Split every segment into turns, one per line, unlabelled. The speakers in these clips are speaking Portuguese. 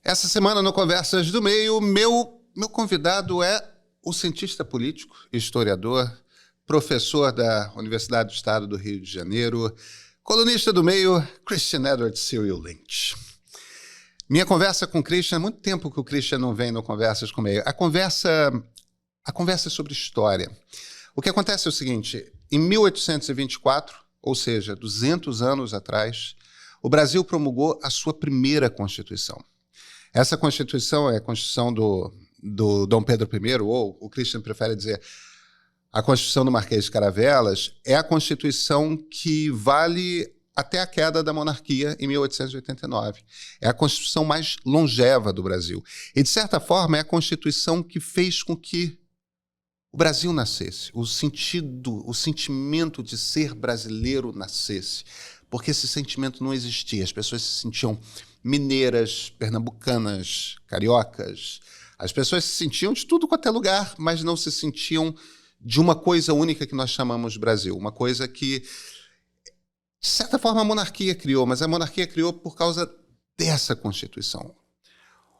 Essa semana no Conversas do Meio, meu convidado é o cientista político, historiador, professor da Universidade do Estado do Rio de Janeiro, colunista do Meio, Christian Edward Cyril Lynch. Minha conversa com o Christian, há muito tempo que o Christian não vem no Conversas com o Meio. A conversa é sobre história. O que acontece é o seguinte, em 1824, ou seja, 200 anos atrás, o Brasil promulgou a sua primeira Constituição. Essa Constituição é a Constituição do Dom Pedro I, ou o Christian prefere dizer a Constituição do Marquês de Caravelas, é a Constituição que vale até a queda da monarquia em 1889. É a Constituição mais longeva do Brasil. E, de certa forma, é a Constituição que fez com que o Brasil nascesse, o sentimento de ser brasileiro nascesse. Porque esse sentimento não existia. As pessoas se sentiam mineiras, pernambucanas, cariocas. As pessoas se sentiam de tudo quanto é lugar, mas não se sentiam de uma coisa única que nós chamamos de Brasil. Uma coisa que, de certa forma, a monarquia criou, mas a monarquia criou por causa dessa Constituição.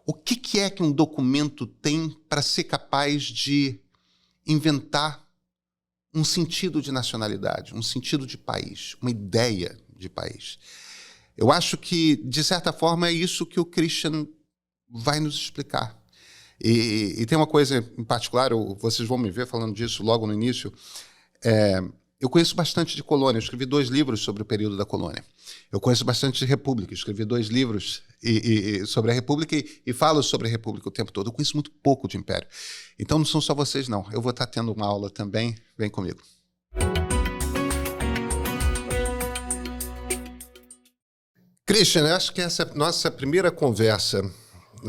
O que é que um documento tem para ser capaz de inventar um sentido de nacionalidade, um sentido de país, uma ideia de país? Eu acho que, de certa forma, é isso que o Christian vai nos explicar. E tem uma coisa em particular, vocês vão me ver falando disso logo no início, eu conheço bastante de colônia, eu escrevi 2 livros sobre o período da colônia. Eu conheço bastante de república, escrevi 2 livros sobre a república e falo sobre a república o tempo todo. Eu conheço muito pouco de império. Então não são só vocês, não. Eu vou estar tendo uma aula também. Vem comigo. Christian, eu acho que essa é a nossa primeira conversa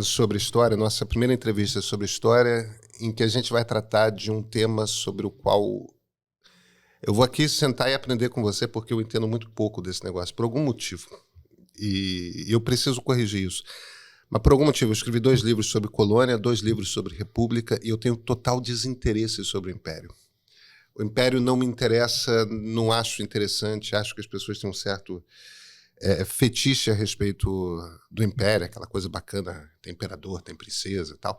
sobre história, nossa primeira entrevista sobre história, em que a gente vai tratar de um tema sobre o qual eu vou aqui sentar e aprender com você, porque eu entendo muito pouco desse negócio, por algum motivo. E eu preciso corrigir isso. Mas por algum motivo, eu escrevi 2 livros sobre colônia, 2 livros sobre república, e eu tenho total desinteresse sobre o império. O império não me interessa, não acho interessante, acho que as pessoas têm um certo fetiche a respeito do império, aquela coisa bacana, tem imperador, tem princesa e tal.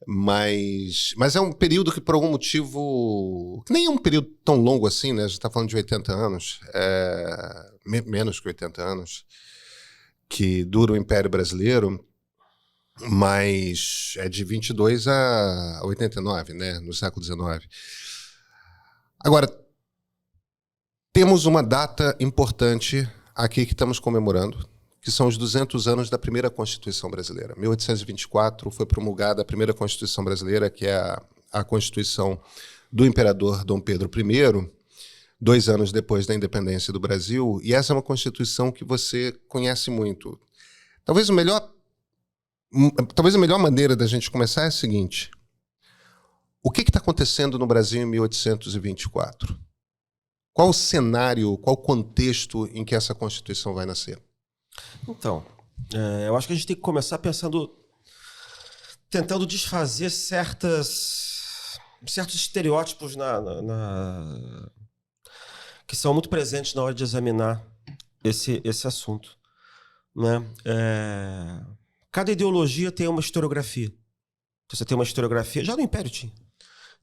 Mas é um período que, por algum motivo, que nem é um período tão longo assim, né? A gente está falando de 80 anos, menos que 80 anos, que dura o Império Brasileiro, mas é de 22 a 89, né? No século XIX. Agora, temos uma data importante aqui que estamos comemorando, que são os 200 anos da primeira Constituição Brasileira. 1824 foi promulgada a primeira Constituição Brasileira, que é a Constituição do Imperador Dom Pedro I, 2 anos depois da independência do Brasil, e essa é uma Constituição que você conhece muito. Talvez a melhor maneira da gente começar é a seguinte: o que está acontecendo no Brasil em 1824? Qual o cenário, qual o contexto em que essa Constituição vai nascer?
Então, eu acho que a gente tem que começar tentando desfazer certos estereótipos que são muito presentes na hora de examinar esse assunto, né? Cada ideologia tem uma historiografia. Você tem uma historiografia, já no Império tinha.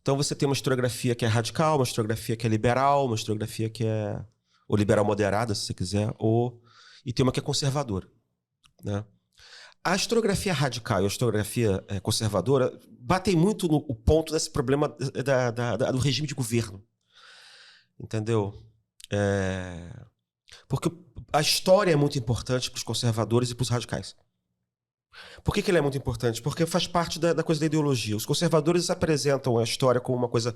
Então você tem uma historiografia que é radical, uma historiografia que é liberal, uma historiografia que é ou liberal moderada, se você quiser, e tem uma que é conservadora, né? A historiografia radical e a historiografia conservadora batem muito no ponto desse problema do regime de governo. Entendeu? Porque a história é muito importante para os conservadores e para os radicais. Por que ele é muito importante? Porque faz parte da coisa da ideologia. Os conservadores apresentam a história como uma coisa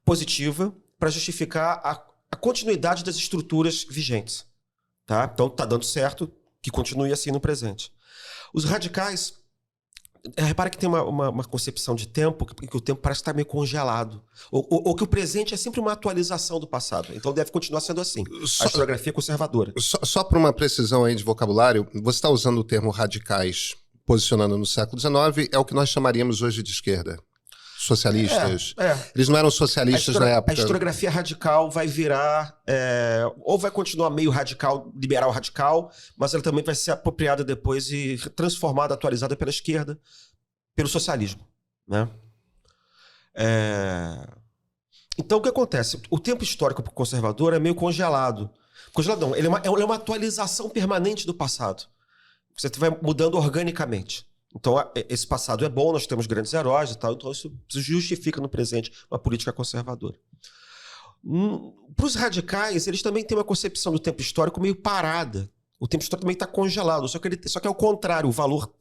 positiva para justificar a continuidade das estruturas vigentes. Tá? Então está dando certo que continue assim no presente. Os radicais, repara que tem uma concepção de tempo, que o tempo parece estar meio congelado. Ou que o presente é sempre uma atualização do passado. Então deve continuar sendo assim. A historiografia conservadora.
Só para uma precisão aí de vocabulário, você está usando o termo radicais posicionando no século XIX, é o que nós chamaríamos hoje de esquerda. socialistas. Eles não eram socialistas na época.
A historiografia radical vai virar... ou vai continuar meio radical, liberal radical, mas ela também vai ser apropriada depois e transformada, atualizada pela esquerda, pelo socialismo, né? Então, o que acontece? O tempo histórico conservador é meio congelado. Congelado não, ele é uma atualização permanente do passado. Você vai mudando organicamente. Então, esse passado é bom, nós temos grandes heróis e tal, então isso justifica no presente uma política conservadora. Para os radicais, eles também têm uma concepção do tempo histórico meio parada. O tempo histórico também está congelado, só que é o contrário, o valor,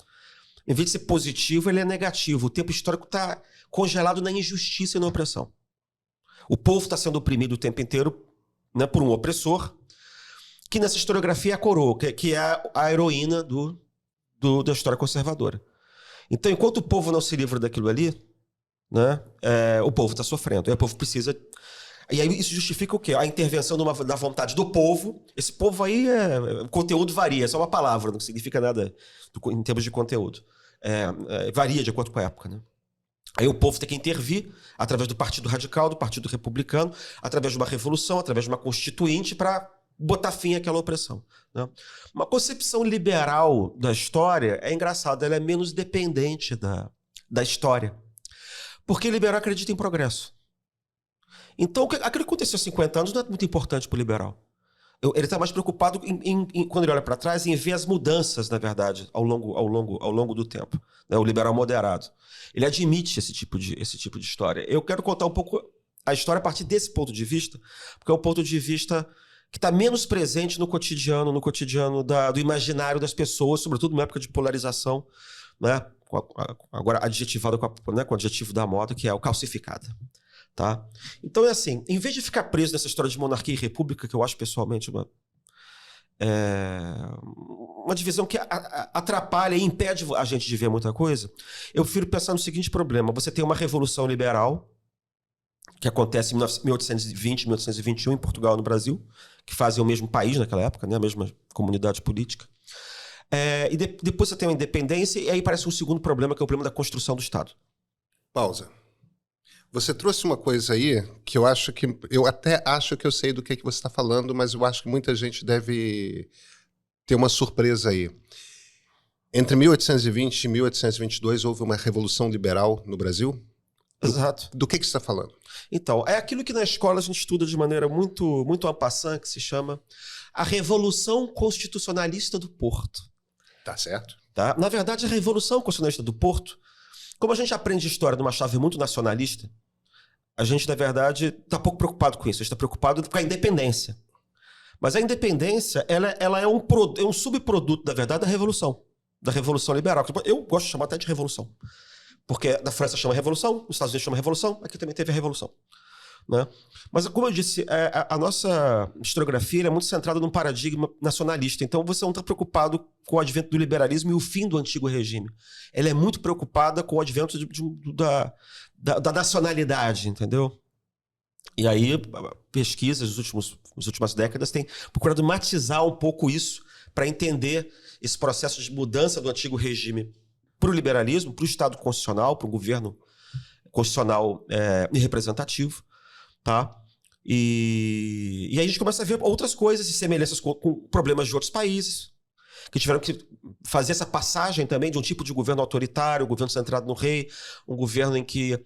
em vez de ser positivo, ele é negativo. O tempo histórico está congelado na injustiça e na opressão. O povo está sendo oprimido o tempo inteiro, né, por um opressor, que nessa historiografia é a coroa, que é a heroína da história conservadora. Então, enquanto o povo não se livra daquilo ali, né, o povo está sofrendo. E o povo precisa... E aí isso justifica o quê? A intervenção da vontade do povo. Esse povo aí, o conteúdo varia, é só uma palavra, não significa nada em termos de conteúdo. Varia de acordo com a época, né? Aí o povo tem que intervir através do Partido Radical, do Partido Republicano, através de uma revolução, através de uma constituinte para botar fim àquela opressão, né? Uma concepção liberal da história é engraçada, ela é menos dependente da história. Porque liberal acredita em progresso. Então, aquilo que aconteceu há 50 anos não é muito importante para o liberal. Ele está mais preocupado, quando ele olha para trás, em ver as mudanças, na verdade, ao longo do tempo, né? O liberal moderado. Ele admite esse tipo de história. Eu quero contar um pouco a história a partir desse ponto de vista, porque é um ponto de vista que está menos presente no cotidiano do imaginário das pessoas, sobretudo numa época de polarização, né? Agora adjetivado com o adjetivo da moda, que é o calcificada. Tá? Então é assim, em vez de ficar preso nessa história de monarquia e república, que eu acho pessoalmente uma divisão que atrapalha e impede a gente de ver muita coisa, eu prefiro pensar no seguinte problema: você tem uma revolução liberal que acontece em 1820, 1821 em Portugal e no Brasil, que fazem o mesmo país naquela época, né? A mesma comunidade política. E depois você tem uma independência, e aí parece um segundo problema, que é o problema da construção do Estado.
Pausa. Você trouxe uma coisa aí que eu até acho que eu sei do que você está falando, mas eu acho que muita gente deve ter uma surpresa aí. Entre 1820 e 1822 houve uma revolução liberal no Brasil?
Exato.
Do que você está falando?
Então, é aquilo que na escola a gente estuda de maneira muito, muito en passant, que se chama a Revolução Constitucionalista do Porto.
Tá certo.
Tá? Na verdade, a Revolução Constitucionalista do Porto, como a gente aprende história numa chave muito nacionalista, a gente, na verdade, está pouco preocupado com isso. A gente está preocupado com a independência. Mas a independência, ela é um subproduto, na verdade, da Revolução Liberal. Eu gosto de chamar até de Revolução. Porque na França chama Revolução, nos Estados Unidos chama Revolução, aqui também teve a Revolução, né? Mas, como eu disse, a nossa historiografia é muito centrada num paradigma nacionalista. Então, você não está preocupado com o advento do liberalismo e o fim do antigo regime. Ela é muito preocupada com o advento da nacionalidade, entendeu? E aí, pesquisas nas últimas décadas têm procurado matizar um pouco isso para entender esse processo de mudança do antigo regime para o liberalismo, para o Estado constitucional, para o governo constitucional e representativo. Tá? E aí a gente começa a ver outras coisas e semelhanças com problemas de outros países que tiveram que fazer essa passagem também de um tipo de governo autoritário, um governo centrado no rei, um governo em que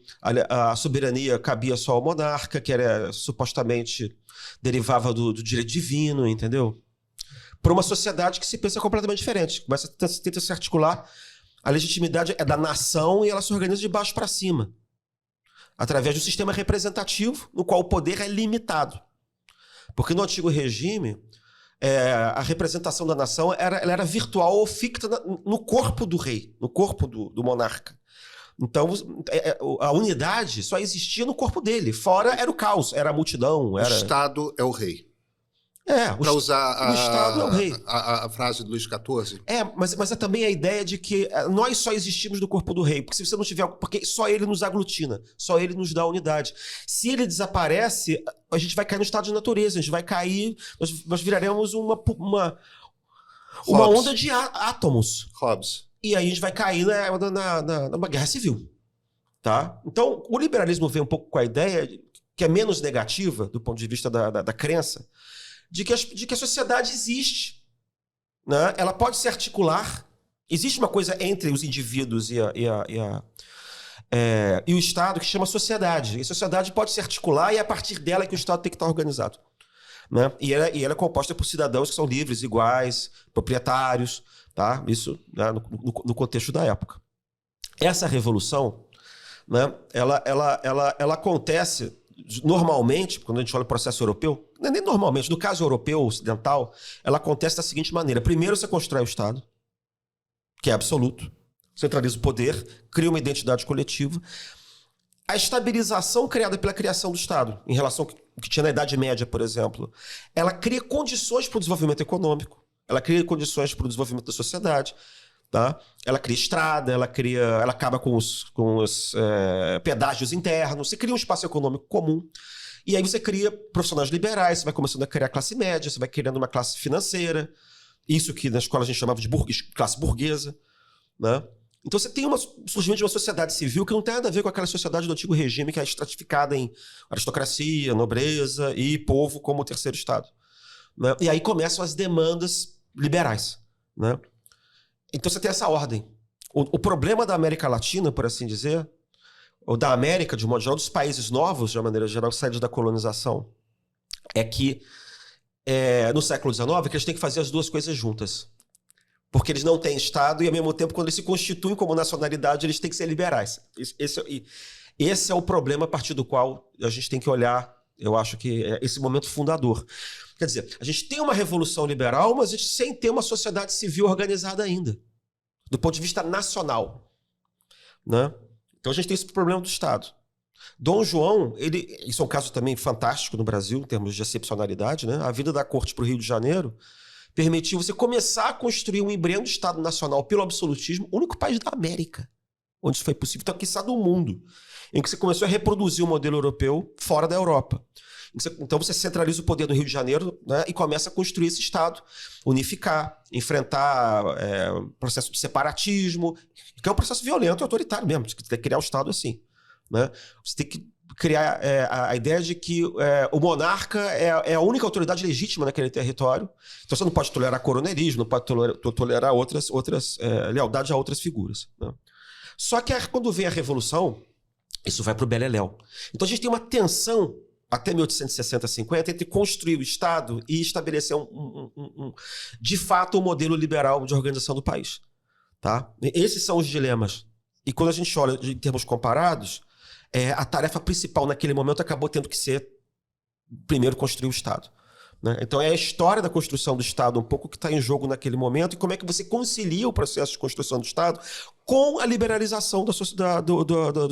a soberania cabia só ao monarca, que era supostamente derivava do direito divino, entendeu? Para uma sociedade que se pensa completamente diferente. Tenta se articular. A legitimidade é da nação e ela se organiza de baixo para cima, através do sistema representativo, no qual o poder é limitado. Porque no antigo regime, a representação da nação ela era virtual ou ficta no corpo do rei, no corpo do monarca. Então, a unidade só existia no corpo dele. Fora era o caos, era a multidão.
O Estado é o rei. Para usar
o Estado é o rei.
A frase do Luís XIV.
Mas é também a ideia de que nós só existimos no corpo do rei. Porque se você não tiver... Porque só ele nos aglutina. Só ele nos dá a unidade. Se ele desaparece, a gente vai cair no estado de natureza. A gente vai cair... Nós viraremos uma onda de átomos.
Hobbes.
E aí a gente vai cair numa guerra civil. Tá? Então, o liberalismo vem um pouco com a ideia que é menos negativa, do ponto de vista da crença, de que a sociedade existe. Né? Ela pode se articular. Existe uma coisa entre os indivíduos e o Estado que chama sociedade. E a sociedade pode se articular e é a partir dela que o Estado tem que estar organizado. Né? E ela é composta por cidadãos que são livres, iguais, proprietários. Tá? Isso, né, no contexto da época. Essa revolução, né, ela acontece normalmente, quando a gente olha o processo europeu, não é nem normalmente, no caso europeu, ocidental, ela acontece da seguinte maneira. Primeiro você constrói o Estado, que é absoluto, centraliza o poder, cria uma identidade coletiva. A estabilização criada pela criação do Estado, em relação ao que tinha na Idade Média, por exemplo, ela cria condições para o desenvolvimento econômico, ela cria condições para o desenvolvimento da sociedade, tá? Ela cria estrada, ela acaba com os pedágios internos, você cria um espaço econômico comum, e aí você cria profissionais liberais, você vai começando a criar classe média, você vai criando uma classe financeira, isso que na escola a gente chamava de classe burguesa, né? Então você tem surgimento de uma sociedade civil que não tem nada a ver com aquela sociedade do antigo regime que é estratificada em aristocracia, nobreza e povo como o terceiro estado. Né? E aí começam as demandas liberais. Né? Então você tem essa ordem. O problema da América Latina, por assim dizer, ou da América, de um modo geral, dos países novos, de uma maneira geral, saídos da colonização, é que no século XIX que eles têm que fazer as duas coisas juntas. Porque eles não têm Estado e, ao mesmo tempo, quando eles se constituem como nacionalidade, eles têm que ser liberais. Esse é o problema a partir do qual a gente tem que olhar, eu acho que é esse momento fundador. Quer dizer, a gente tem uma revolução liberal, mas a gente sem ter uma sociedade civil organizada ainda, do ponto de vista nacional. Né? Então a gente tem esse problema do Estado. Dom João, isso é um caso também fantástico no Brasil, em termos de excepcionalidade, né? A vinda da corte para o Rio de Janeiro permitiu você começar a construir um embrião de Estado nacional pelo absolutismo, o único país da América onde isso foi possível, então, quiçá do mundo, em que você começou a reproduzir o modelo europeu fora da Europa. Então você centraliza o poder do Rio de Janeiro, né, e começa a construir esse Estado, unificar, enfrentar processo de separatismo, que é um processo violento e autoritário mesmo, você tem que criar o Estado assim. Né? Você tem que criar a ideia de que o monarca é a única autoridade legítima naquele território, então você não pode tolerar coronelismo, não pode tolerar outras lealdades a outras figuras. Né? Só que quando vem a Revolução, isso vai para o beleléu. Então a gente tem uma tensão até 1860, 50, entre construir o Estado e estabelecer de fato um modelo liberal de organização do país. Tá? Esses são os dilemas. E quando a gente olha em termos comparados, a tarefa principal naquele momento acabou tendo que ser, primeiro, construir o Estado. Né? Então é a história da construção do Estado um pouco que está em jogo naquele momento e como é que você concilia o processo de construção do Estado com a liberalização do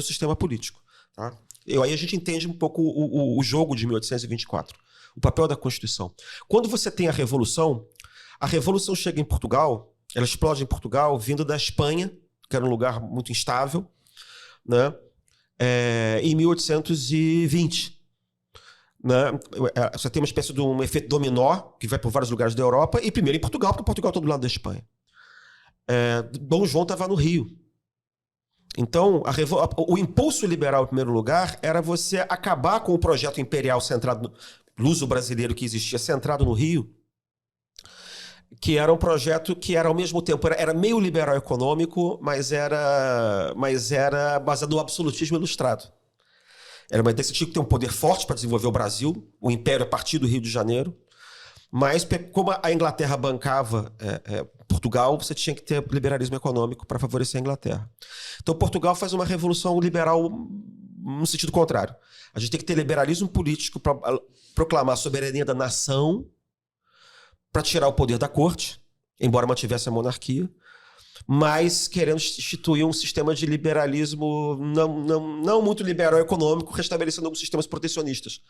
sistema político. Tá? E aí a gente entende um pouco o jogo de 1824, o papel da Constituição. Quando você tem a Revolução chega em Portugal, ela explode em Portugal, vindo da Espanha, que era um lugar muito instável, né? Em 1820. Né? Você tem uma espécie de um efeito dominó que vai por vários lugares da Europa, e primeiro em Portugal, porque Portugal está do lado da Espanha. Dom João estava no Rio. Então, o impulso liberal, em primeiro lugar, era você acabar com o projeto imperial centrado luso-brasileiro que existia, centrado no Rio, que era um projeto que era, ao mesmo tempo, era meio liberal econômico, mas era baseado no absolutismo ilustrado. Era uma ideia que você tinha que ter um poder forte para desenvolver o Brasil, o império a partir do Rio de Janeiro, mas como a Inglaterra bancava Portugal, você tinha que ter liberalismo econômico para favorecer a Inglaterra. Então Portugal faz uma revolução liberal no sentido contrário. A gente tem que ter liberalismo político para proclamar a soberania da nação, para tirar o poder da corte, embora mantivesse a monarquia, mas querendo instituir um sistema de liberalismo não muito liberal econômico, restabelecendo alguns sistemas protecionistas.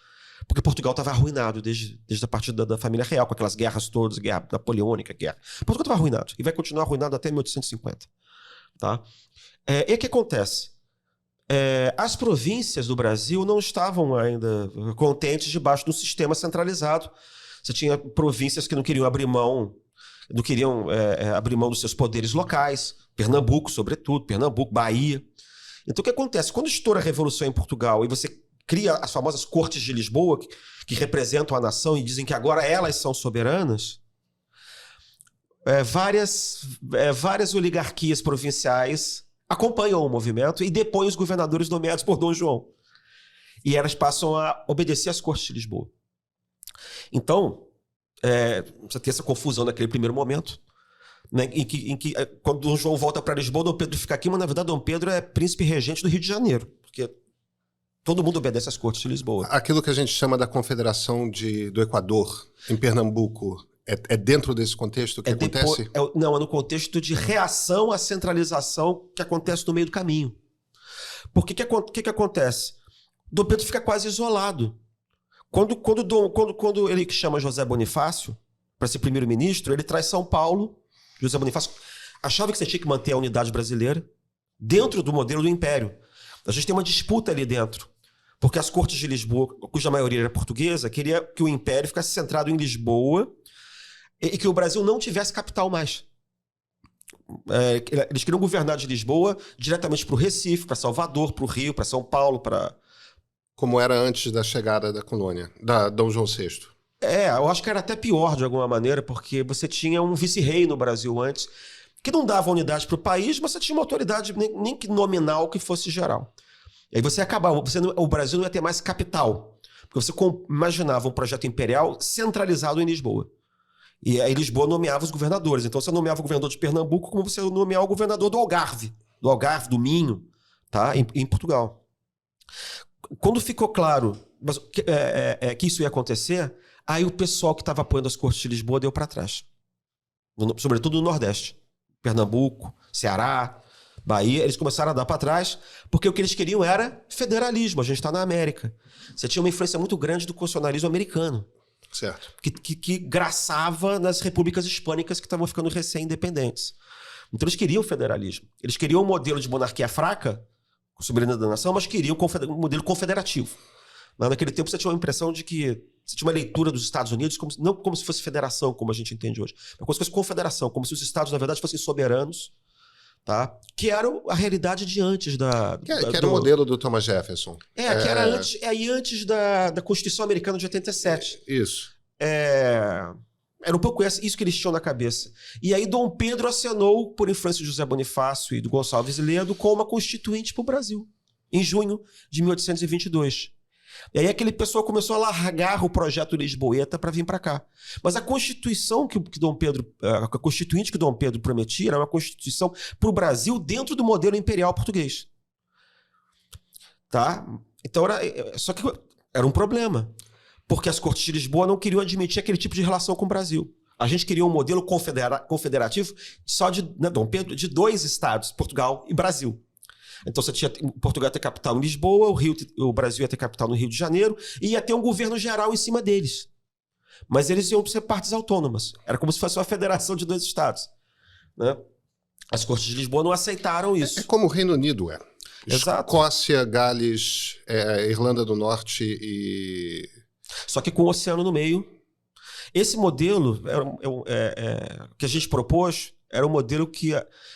Porque Portugal estava arruinado desde a partir da família real, com aquelas guerras todas, guerra napoleônica, guerra. Portugal estava arruinado e vai continuar arruinado até 1850. Tá? E o que acontece? As províncias do Brasil não estavam ainda contentes debaixo de um sistema centralizado. Você tinha províncias que não queriam abrir mão dos seus poderes locais, Pernambuco, sobretudo, Bahia. Então o que acontece? Quando estoura a Revolução em Portugal e você cria as famosas Cortes de Lisboa, que representam a nação e dizem que agora elas são soberanas, várias oligarquias provinciais acompanham o movimento e depõem os governadores nomeados por Dom João. E elas passam a obedecer às Cortes de Lisboa. Então, você tem essa confusão naquele primeiro momento, né, em que quando Dom João volta para Lisboa, Dom Pedro fica aqui, mas na verdade Dom Pedro é príncipe regente do Rio de Janeiro, porque todo mundo obedece às Cortes de Lisboa.
Aquilo que a gente chama da Confederação do Equador, em Pernambuco, é dentro desse contexto que acontece?
Não, é no contexto de reação à centralização que acontece no meio do caminho. Porque o que acontece? Dom Pedro fica quase isolado. Quando ele chama José Bonifácio para ser primeiro-ministro, ele traz São Paulo. José Bonifácio achava que você tinha que manter a unidade brasileira dentro do modelo do Império. A gente tem uma disputa ali dentro, porque as Cortes de Lisboa, cuja maioria era portuguesa, queria que o Império ficasse centrado em Lisboa e que o Brasil não tivesse capital mais. Eles queriam governar de Lisboa diretamente para o Recife, para Salvador, para o Rio, para São Paulo, para...
Como era antes da chegada da colônia, da Dom João VI.
Eu acho que era até pior de alguma maneira, porque você tinha um vice-rei no Brasil antes, que não dava unidade para o país, mas você tinha uma autoridade nem que nominal que fosse geral. E aí você acabava, o Brasil não ia ter mais capital, porque você imaginava um projeto imperial centralizado em Lisboa. E aí Lisboa nomeava os governadores. Então você nomeava o governador de Pernambuco como você nomeava o governador do Algarve, do Minho, tá? em Portugal. Quando ficou claro que isso ia acontecer, aí o pessoal que estava apoiando as Cortes de Lisboa deu para trás. Sobretudo no Nordeste. Pernambuco, Ceará, Bahia, eles começaram a dar para trás, porque o que eles queriam era federalismo. A gente está na América. Você tinha uma influência muito grande do constitucionalismo americano.
Certo.
Que graçava nas repúblicas hispânicas que estavam ficando recém-independentes. Então eles queriam federalismo. Eles queriam um modelo de monarquia fraca, com soberania da nação, mas queriam um modelo confederativo. Mas naquele tempo você tinha uma impressão de que você tinha uma leitura dos Estados Unidos não como se fosse federação, como a gente entende hoje, mas como se fosse confederação, como se os estados, na verdade, fossem soberanos, tá? Que era a realidade de antes
que era o modelo do Thomas Jefferson.
Que era antes da Constituição Americana de 87.
Isso.
Era um pouco isso que eles tinham na cabeça. E aí Dom Pedro acenou, por influência de José Bonifácio e do Gonçalves Ledo, com uma constituinte para o Brasil, em junho de 1822. E aí aquele pessoal começou a largar o projeto lisboeta para vir para cá. Mas a Constituição a Constituinte que Dom Pedro prometia era uma Constituição para o Brasil dentro do modelo imperial português. Tá? Então só que era um problema, porque as Cortes de Lisboa não queriam admitir aquele tipo de relação com o Brasil. A gente queria um modelo confederativo só Dom Pedro, de 2 estados, Portugal e Brasil. Então você tinha Portugal ia ter capital em Lisboa, o Brasil ia ter capital no Rio de Janeiro, e ia ter um governo geral em cima deles. Mas eles iam ser partes autônomas. Era como se fosse uma federação de 2 estados. Né? As Cortes de Lisboa não aceitaram isso.
É como o Reino Unido é.
Exato.
Escócia, Gales, Irlanda do Norte e...
Só que com o oceano no meio. Esse modelo que a gente propôs era um modelo que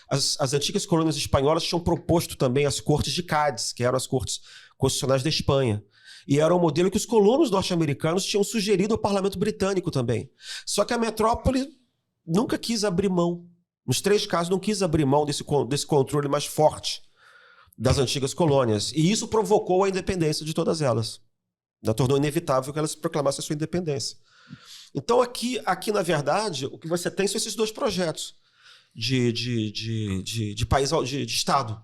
as antigas colônias espanholas tinham proposto também às Cortes de Cádiz, que eram as Cortes Constitucionais da Espanha. E era um modelo que os colonos norte-americanos tinham sugerido ao parlamento britânico também. Só que a metrópole nunca quis abrir mão. Nos 3 casos, não quis abrir mão desse controle mais forte das antigas colônias. E isso provocou a independência de todas elas. Tornou inevitável que elas proclamassem a sua independência. Então, aqui, na verdade, o que você tem são esses 2 projetos de país, de Estado,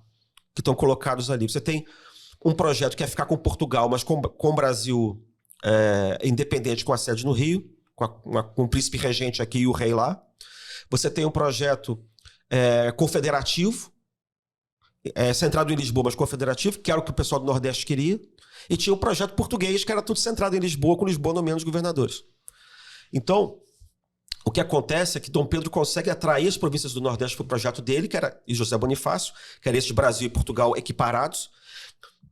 que estão colocados ali. Você tem um projeto que é ficar com Portugal, mas com o Brasil independente, com a sede no Rio, com o príncipe regente aqui e o rei lá. Você tem um projeto confederativo, centrado em Lisboa, mas confederativo, que era o que o pessoal do Nordeste queria. E tinha o projeto português, que era tudo centrado em Lisboa, com Lisboa nomeando os governadores. Então, o que acontece é que Dom Pedro consegue atrair as províncias do Nordeste para o projeto dele, e José Bonifácio, que era esse de Brasil e Portugal equiparados,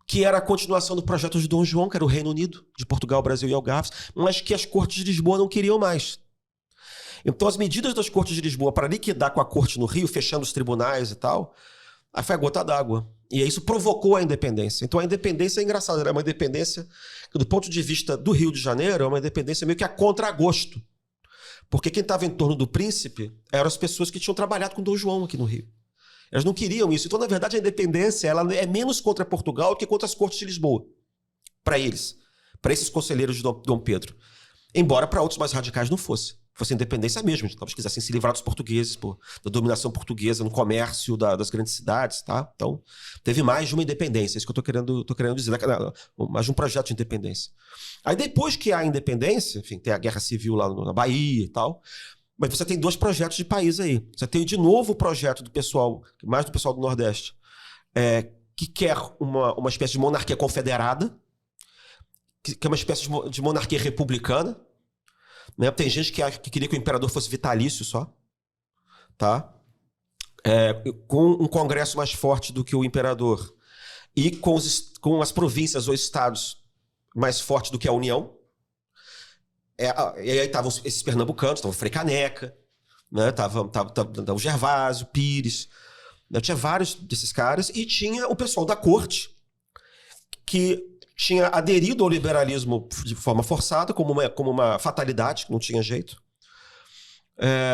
que era a continuação do projeto de Dom João, que era o Reino Unido, de Portugal, Brasil e Algarves, mas que as Cortes de Lisboa não queriam mais. Então, as medidas das Cortes de Lisboa para liquidar com a Corte no Rio, fechando os tribunais e tal, aí foi a gota d'água. E isso provocou a independência. Então a independência é engraçada, é uma independência que, do ponto de vista do Rio de Janeiro, é uma independência meio que a contragosto. Porque quem estava em torno do príncipe eram as pessoas que tinham trabalhado com Dom João aqui no Rio. Elas não queriam isso. Então, na verdade, a independência ela é menos contra Portugal do que contra as cortes de Lisboa. Para eles. Para esses conselheiros de Dom Pedro. Embora para outros mais radicais não fosse. Fosse independência mesmo. Talvez quisessem se livrar dos portugueses, da dominação portuguesa no comércio das grandes cidades. Tá? Então, teve mais de uma independência. É isso que eu estou querendo dizer. Mais de um projeto de independência. Aí, depois que há a independência, enfim, tem a guerra civil lá na Bahia e tal, mas você tem 2 projetos de país aí. Você tem, de novo, o projeto do pessoal, mais do pessoal do Nordeste, que quer uma espécie de monarquia confederada, que é uma espécie de monarquia republicana. Né? Tem gente que queria que o imperador fosse vitalício só. Tá? Com um congresso mais forte do que o imperador. E com as províncias ou estados mais fortes do que a União. E aí estavam esses pernambucanos, estava o Frei Caneca, né? tava o Gervásio, Pires. Né? Tinha vários desses caras. E tinha o pessoal da corte, que tinha aderido ao liberalismo de forma forçada, como uma fatalidade, que não tinha jeito.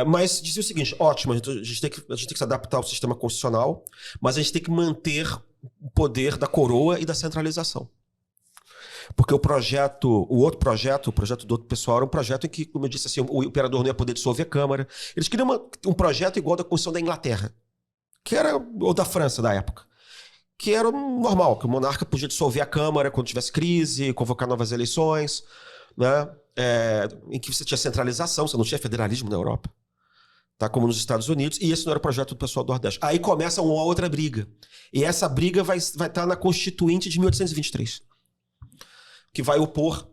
Mas dizia o seguinte: ótimo, a gente tem que se adaptar ao sistema constitucional, mas a gente tem que manter o poder da coroa e da centralização. Porque o outro projeto do outro pessoal, era um projeto em que, como eu disse assim, o imperador não ia poder dissolver a Câmara. Eles queriam um projeto igual da Constituição da Inglaterra, ou da França da época, que era normal, que o monarca podia dissolver a Câmara quando tivesse crise, convocar novas eleições, né? Em que você tinha centralização, você não tinha federalismo na Europa, tá? Como nos Estados Unidos, e esse não era o projeto do pessoal do Nordeste. Aí começa uma outra briga, e essa briga vai estar na Constituinte de 1823. Que vai opor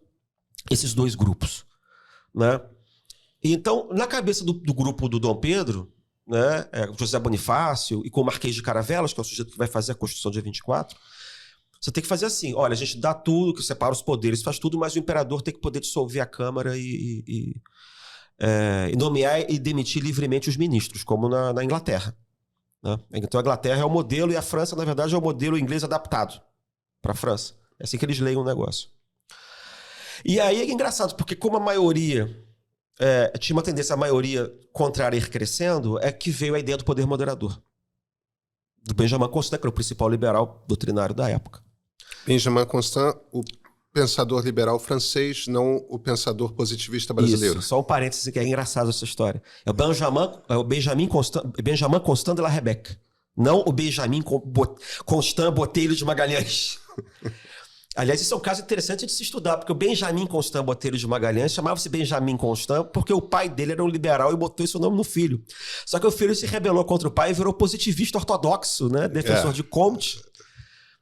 esses 2 grupos. Né? Então, na cabeça do grupo do Dom Pedro, né, José Bonifácio, e com o Marquês de Caravelas, que é o sujeito que vai fazer a Constituição dia 24, você tem que fazer assim: olha, a gente dá tudo, que separa os poderes, faz tudo, mas o imperador tem que poder dissolver a Câmara e nomear e demitir livremente os ministros, como na Inglaterra. Né? Então, a Inglaterra é o modelo, e a França, na verdade, é o modelo inglês adaptado para a França. É assim que eles leem o negócio. E aí é engraçado, porque como a maioria tinha uma tendência, a maioria contrária a ir crescendo, é que veio a ideia do poder moderador. Do Benjamin Constant, que era o principal liberal doutrinário da época.
Benjamin Constant, o pensador liberal francês, não o pensador positivista brasileiro.
Isso, só um parêntese que é engraçado essa história. É o Benjamin Constant de la Rebecque. Não o Benjamin Constant Botelho de Magalhães. Aliás, isso é um caso interessante de se estudar, porque o Benjamin Constant Botelho de Magalhães chamava-se Benjamin Constant porque o pai dele era um liberal e botou esse nome no filho. Só que o filho se rebelou contra o pai e virou positivista ortodoxo, né? Defensor de Comte,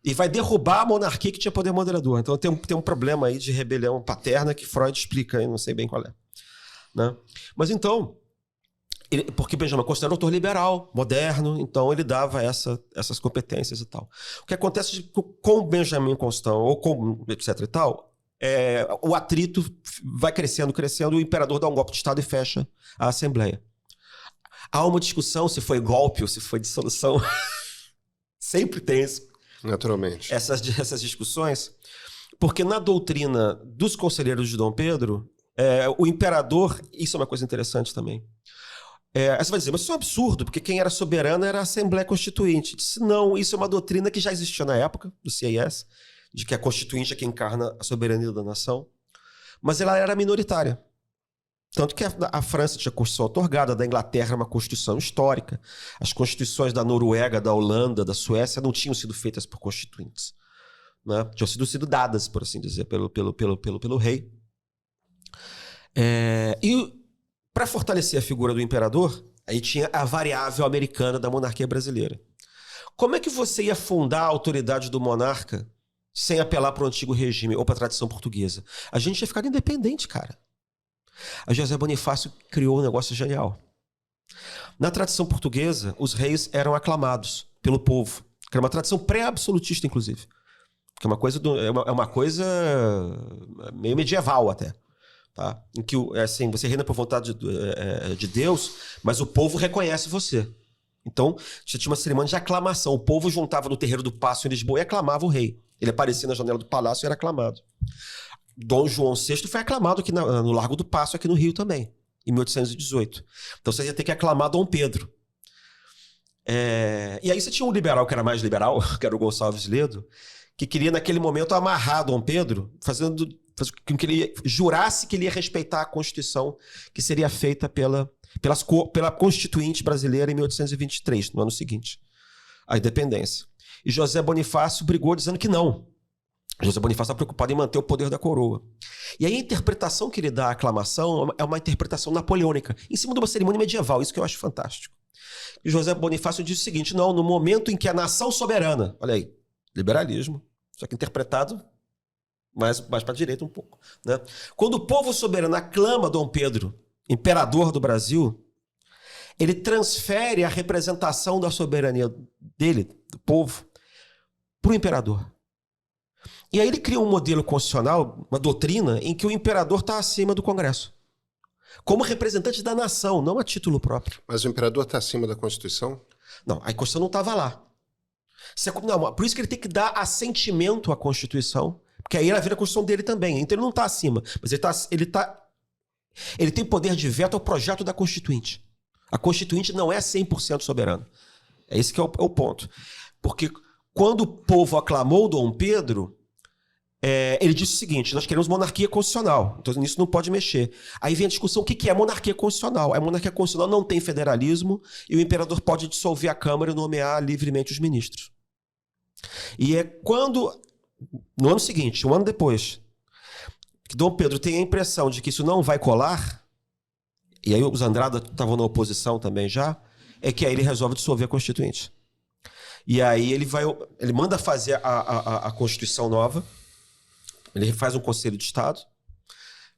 e vai derrubar a monarquia que tinha poder moderador. Então tem um problema aí de rebelião paterna que Freud explica, eu não sei bem qual é. Né? Mas então, porque Benjamin Constant era autor liberal, moderno, então ele dava essas competências e tal. O que acontece com Benjamin Constant, ou com etc e tal, o atrito vai crescendo, o imperador dá um golpe de Estado e fecha a Assembleia. Há uma discussão se foi golpe ou se foi dissolução. Sempre tem isso.
Naturalmente.
Essas discussões, porque na doutrina dos conselheiros de Dom Pedro, o imperador, isso é uma coisa interessante também. Aí você vai dizer, mas isso é um absurdo, porque quem era soberano era a Assembleia Constituinte. Disse, não, isso é uma doutrina que já existia na época, do CIS, de que a Constituinte é quem encarna a soberania da nação, mas ela era minoritária. Tanto que a França tinha Constituição outorgada, da Inglaterra uma Constituição histórica, as constituições da Noruega, da Holanda, da Suécia não tinham sido feitas por constituintes. Né? Tinham sido dadas, por assim dizer, pelo rei. E para fortalecer a figura do imperador, aí tinha a variável americana da monarquia brasileira. Como é que você ia fundar a autoridade do monarca sem apelar para o antigo regime ou para a tradição portuguesa? A gente ia ficar independente, cara. A José Bonifácio criou um negócio genial. Na tradição portuguesa, os reis eram aclamados pelo povo, que era uma tradição pré-absolutista, inclusive. Que é uma coisa meio medieval até. Tá? Em que assim, você reina por vontade de Deus, mas o povo reconhece você. Então, você tinha uma cerimônia de aclamação. O povo juntava no terreiro do Paço em Lisboa e aclamava o rei. Ele aparecia na janela do palácio e era aclamado. Dom João VI foi aclamado aqui no Largo do Paço, aqui no Rio também, em 1818. Então você ia ter que aclamar Dom Pedro. E aí você tinha um liberal que era mais liberal, que era o Gonçalves Ledo, que queria naquele momento amarrar Dom Pedro, fazendo com que ele jurasse que ele ia respeitar a Constituição que seria feita pela Constituinte brasileira em 1823, no ano seguinte, a independência. E José Bonifácio brigou dizendo que não. José Bonifácio está preocupado em manter o poder da coroa. E aí a interpretação que ele dá à aclamação é uma interpretação napoleônica, em cima de uma cerimônia medieval, isso que eu acho fantástico. E José Bonifácio diz o seguinte: não, no momento em que a nação soberana, olha aí, liberalismo, só que interpretado mais para a direita um pouco, né? Quando o povo soberano aclama Dom Pedro, imperador do Brasil, ele transfere a representação da soberania dele, do povo, para o imperador. E aí ele cria um modelo constitucional, uma doutrina, em que o imperador está acima do Congresso, como representante da nação, não a título próprio.
Mas o imperador está acima da Constituição?
Não, a Constituição não estava lá. Não, por isso que ele tem que dar assentimento à Constituição, porque aí ela vira a Constituição dele também. Então ele não está acima, mas ele tem poder de veto ao projeto da Constituinte. A Constituinte não é 100% soberana. É esse que é o ponto. Porque quando o povo aclamou Dom Pedro, ele disse o seguinte: nós queremos monarquia constitucional, então nisso não pode mexer. Aí vem a discussão: o que é monarquia constitucional? A monarquia constitucional não tem federalismo e o imperador pode dissolver a Câmara e nomear livremente os ministros. E é quando, no ano seguinte, um ano depois, que Dom Pedro tem a impressão de que isso não vai colar, e aí os Andrada estavam na oposição também já, é que aí ele resolve dissolver a Constituinte. E aí ele manda fazer a Constituição nova. Ele faz um Conselho de Estado.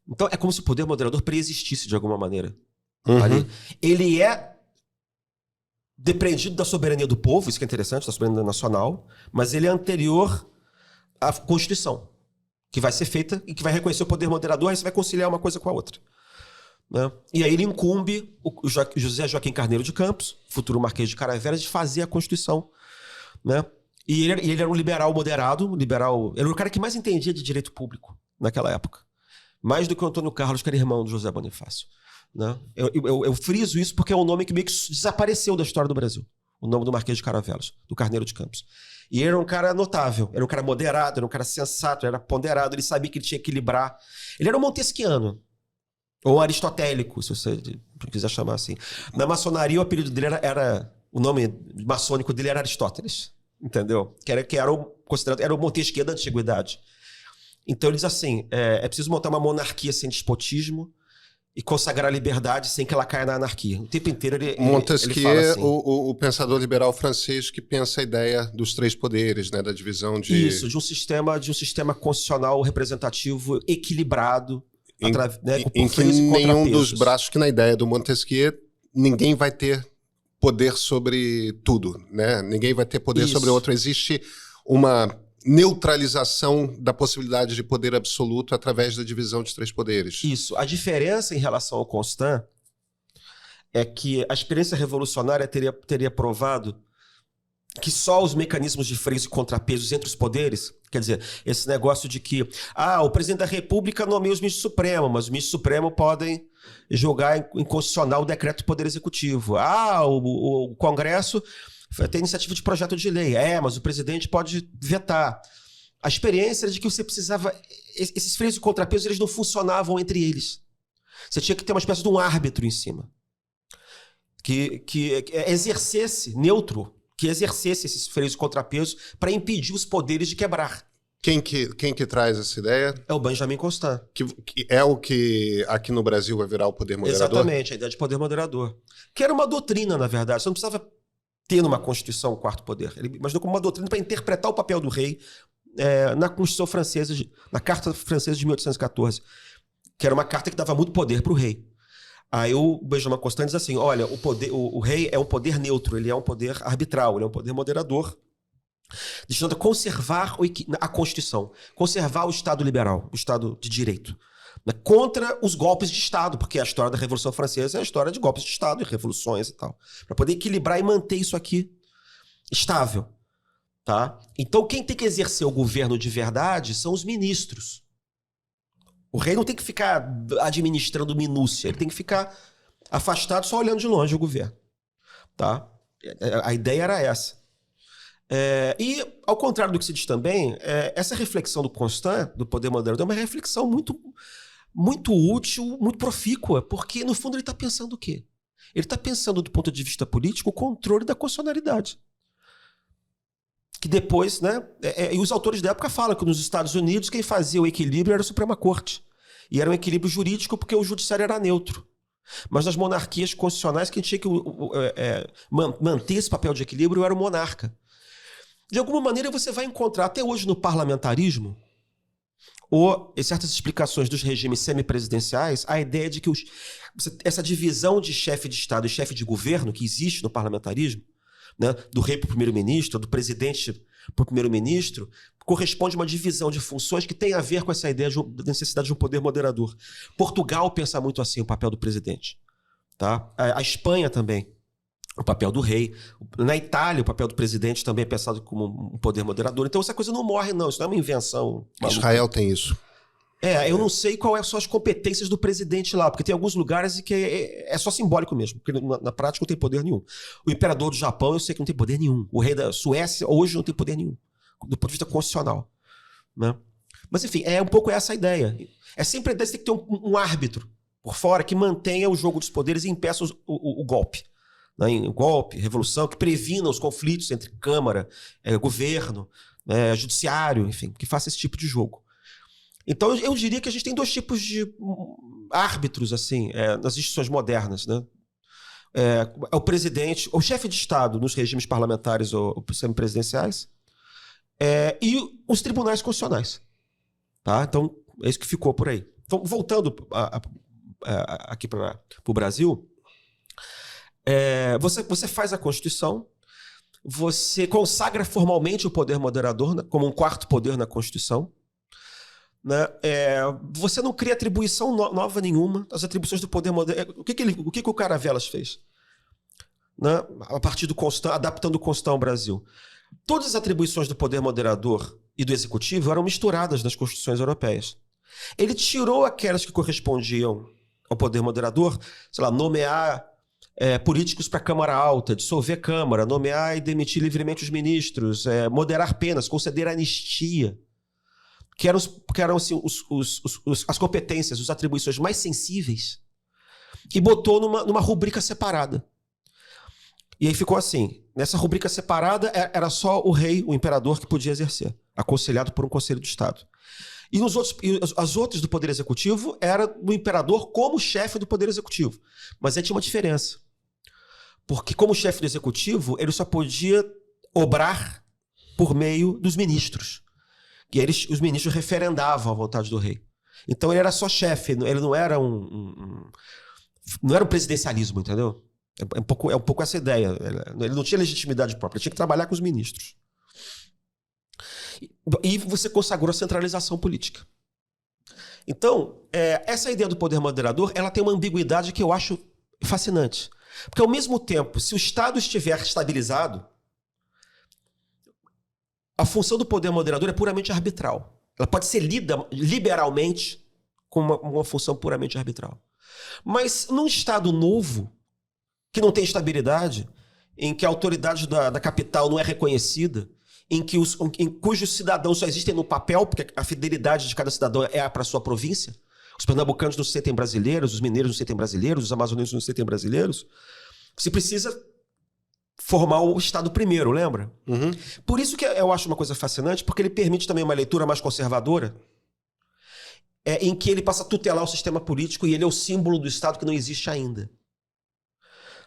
Então é como se o poder moderador preexistisse de alguma maneira. Ali. Ele é dependido da soberania do povo, isso que é interessante, da soberania nacional, mas ele é anterior à Constituição, que vai ser feita e que vai reconhecer o poder moderador, aí você vai conciliar uma coisa com a outra. Né? E aí ele incumbe o José Joaquim Carneiro de Campos, futuro Marquês de Caravelas, de fazer a Constituição. Né? E ele era um liberal moderado, ele era o cara que mais entendia de direito público naquela época. Mais do que o Antônio Carlos, que era irmão do José Bonifácio. Né? Eu friso isso porque é um nome que meio que desapareceu da história do Brasil. O nome do Marquês de Caravelas, do Carneiro de Campos. E ele era um cara notável, era um cara moderado, era um cara sensato, era ponderado, ele sabia que ele tinha que equilibrar. Ele era um montesquiano, ou um aristotélico, se você quiser chamar assim. Na maçonaria, o apelido dele o nome maçônico dele era Aristóteles. Entendeu? Que era o Montesquieu da antiguidade. Então ele diz assim: é preciso montar uma monarquia sem despotismo e consagrar a liberdade sem que ela caia na anarquia. O tempo inteiro
Montesquieu,
ele fala assim.
o pensador liberal francês que pensa a ideia dos três poderes, né, da divisão de...
Isso, de um sistema constitucional representativo equilibrado.
Em que nenhum dos braços, que na ideia do Montesquieu, ninguém vai ter poder sobre tudo, né? Ninguém vai ter poder sobre o outro. Existe uma neutralização da possibilidade de poder absoluto através da divisão de três poderes.
Isso. A diferença em relação ao Constant é que a experiência revolucionária teria provado que só os mecanismos de freios e contrapesos entre os poderes, quer dizer, esse negócio de que o presidente da República nomeia os ministros supremos, mas os ministros supremos podem julgar inconstitucional o decreto do Poder Executivo. O Congresso tem iniciativa de projeto de lei. Mas o presidente pode vetar. A experiência era de que você precisava... Esses freios e contrapesos, eles não funcionavam entre eles. Você tinha que ter uma espécie de um árbitro em cima. Que exercesse, neutro, que exercesse esses freios e contrapesos para impedir os poderes de quebrar.
Quem que traz essa ideia?
É o Benjamin Constant.
Que é o que aqui no Brasil vai virar o poder moderador?
Exatamente, a ideia de poder moderador. Que era uma doutrina, na verdade. Você não precisava ter numa Constituição o quarto poder. Ele imaginou como uma doutrina para interpretar o papel do rei na Constituição francesa, na Carta Francesa de 1814, que era uma carta que dava muito poder para o rei. Aí o Benjamin Constant diz assim: olha, o rei é um poder neutro, ele é um poder arbitral, ele é um poder moderador, destinado a conservar a Constituição, conservar o Estado liberal, o Estado de direito. né, contra os golpes de Estado, porque a história da Revolução Francesa é a história de golpes de Estado e revoluções e tal, para poder equilibrar e manter isso aqui estável. Tá? Então, quem tem que exercer o governo de verdade são os ministros. O rei não tem que ficar administrando minúcia, ele tem que ficar afastado só olhando de longe o governo. Tá? A ideia era essa. E, ao contrário do que se diz também, essa reflexão do Constant, do poder moderador, é uma reflexão muito, muito útil, muito profícua, porque, no fundo, ele está pensando o quê? Ele está pensando, do ponto de vista político, o controle da constitucionalidade. Que depois, né? E os autores da época falam que nos Estados Unidos quem fazia o equilíbrio era a Suprema Corte. E era um equilíbrio jurídico porque o judiciário era neutro. Mas nas monarquias constitucionais, quem tinha que manter esse papel de equilíbrio era o monarca. De alguma maneira, você vai encontrar, até hoje no parlamentarismo, ou em certas explicações dos regimes semipresidenciais, a ideia de que essa divisão de chefe de Estado e chefe de governo que existe no parlamentarismo, né, do rei para o primeiro-ministro, do presidente para o primeiro-ministro, corresponde a uma divisão de funções que tem a ver com essa ideia da necessidade de um poder moderador. Portugal pensa muito assim o papel do presidente. Tá? A Espanha também. O papel do rei. Na Itália, o papel do presidente também é pensado como um poder moderador. Então, essa coisa não morre, não. Isso não é uma invenção maluca.
Israel tem isso.
Eu não sei quais são as competências do presidente lá, porque tem alguns lugares em que é só simbólico mesmo, porque na prática não tem poder nenhum. O imperador do Japão, eu sei que não tem poder nenhum. O rei da Suécia, hoje, não tem poder nenhum, do ponto de vista constitucional. Né? Mas, enfim, é um pouco essa a ideia. É sempre a ideia de ter que ter um árbitro por fora que mantenha o jogo dos poderes e impeça o golpe. O golpe, revolução, que previna os conflitos entre Câmara, governo, judiciário, enfim, que faça esse tipo de jogo. Então, eu diria que a gente tem dois tipos de árbitros assim, nas instituições modernas. Né? O presidente, o chefe de Estado nos regimes parlamentares ou semipresidenciais, e os tribunais constitucionais. Tá? Então, é isso que ficou por aí. Então, voltando aqui para o Brasil, você faz a Constituição, você consagra formalmente o poder moderador como um quarto poder na Constituição. Né? Você não cria atribuição nova nenhuma. As atribuições do poder moderador. O que o Caravelas fez? Né? A partir do Constant, adaptando o Constant ao Brasil. Todas as atribuições do poder moderador e do executivo eram misturadas nas constituições europeias. Ele tirou aquelas que correspondiam ao poder moderador, sei lá, nomear políticos para a Câmara Alta, dissolver Câmara, nomear e demitir livremente os ministros, moderar penas, conceder anistia, que eram assim, as competências, as atribuições mais sensíveis, e botou numa rubrica separada. E aí ficou assim, nessa rubrica separada era só o rei, o imperador, que podia exercer, aconselhado por um conselho de Estado. E as outras do Poder Executivo era o imperador como chefe do Poder Executivo. Mas aí tinha uma diferença. Porque como chefe do Executivo, ele só podia obrar por meio dos ministros. E aí os ministros referendavam a vontade do rei. Então ele era só chefe, ele não era não era um presidencialismo, entendeu? É um pouco essa ideia. Ele não tinha legitimidade própria, ele tinha que trabalhar com os ministros. E você consagrou a centralização política. Então, essa ideia do poder moderador, ela tem uma ambiguidade que eu acho fascinante. Porque, ao mesmo tempo, se o Estado estiver estabilizado, a função do poder moderador é puramente arbitral. Ela pode ser lida liberalmente como uma função puramente arbitral. Mas num Estado novo, que não tem estabilidade, em que a autoridade da capital não é reconhecida, em cujos cidadãos só existem no papel, porque a fidelidade de cada cidadão é para a sua província. Os pernambucanos não se sentem brasileiros, os mineiros não se sentem brasileiros, os amazonenses não se sentem brasileiros. Você precisa formar o Estado primeiro, lembra?
Uhum.
Por isso que eu acho uma coisa fascinante, porque ele permite também uma leitura mais conservadora, em que ele passa a tutelar o sistema político e ele é o símbolo do Estado que não existe ainda.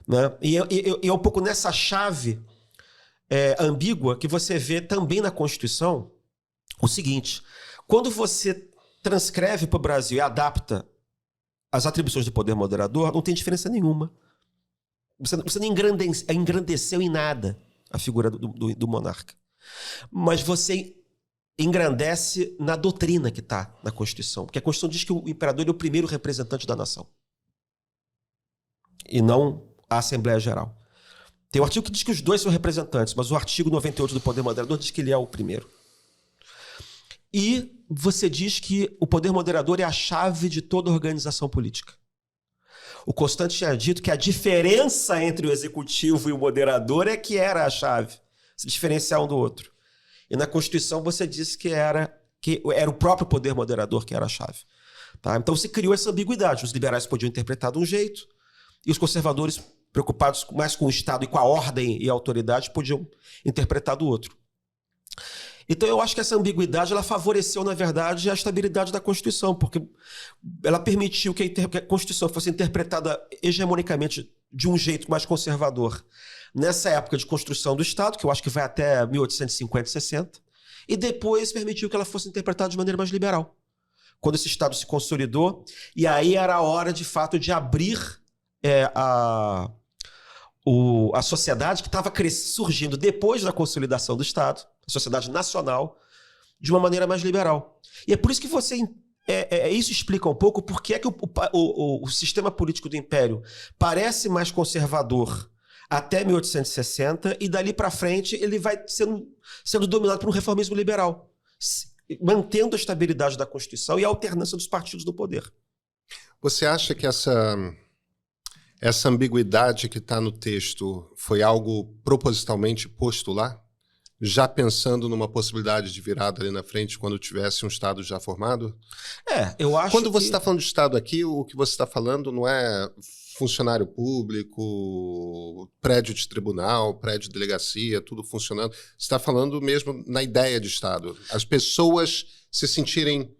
Né? E é um pouco nessa chave ambígua que você vê também na Constituição o seguinte: quando você transcreve para o Brasil e adapta as atribuições do poder moderador, não tem diferença nenhuma. Você não engrandeceu em nada a figura do monarca. Mas você engrandece na doutrina que está na Constituição. Porque a Constituição diz que o imperador é o primeiro representante da nação. E não a Assembleia Geral. Tem um artigo que diz que os dois são representantes, mas o artigo 98 do Poder Moderador diz que ele é o primeiro. E você diz que o Poder Moderador é a chave de toda organização política. O Constante tinha dito que a diferença entre o executivo e o moderador é que era a chave, se diferenciar um do outro. E na Constituição você disse que era o próprio poder moderador que era a chave. Tá? Então se criou essa ambiguidade. Os liberais podiam interpretar de um jeito e os conservadores, preocupados mais com o Estado e com a ordem e a autoridade, podiam interpretar do outro. Então eu acho que essa ambiguidade ela favoreceu, na verdade, a estabilidade da Constituição, porque ela permitiu que a Constituição fosse interpretada hegemonicamente de um jeito mais conservador nessa época de construção do Estado, que eu acho que vai até 1850 e 60, e depois permitiu que ela fosse interpretada de maneira mais liberal, quando esse Estado se consolidou, e aí era a hora, de fato, de abrir a sociedade que estava surgindo depois da consolidação do Estado, a sociedade nacional, de uma maneira mais liberal. E é por isso que isso explica um pouco por que é que o sistema político do Império parece mais conservador até 1860 e dali para frente ele vai sendo dominado por um reformismo liberal, mantendo a estabilidade da Constituição e a alternância dos partidos do poder.
Você acha que essa ambiguidade que está no texto foi algo propositalmente posto lá? Já pensando numa possibilidade de virada ali na frente quando tivesse um Estado já formado?
Eu acho
Quando você está falando de Estado aqui, o que você está falando não é funcionário público, prédio de tribunal, prédio de delegacia, tudo funcionando. Você está falando mesmo na ideia de Estado. As pessoas se sentirem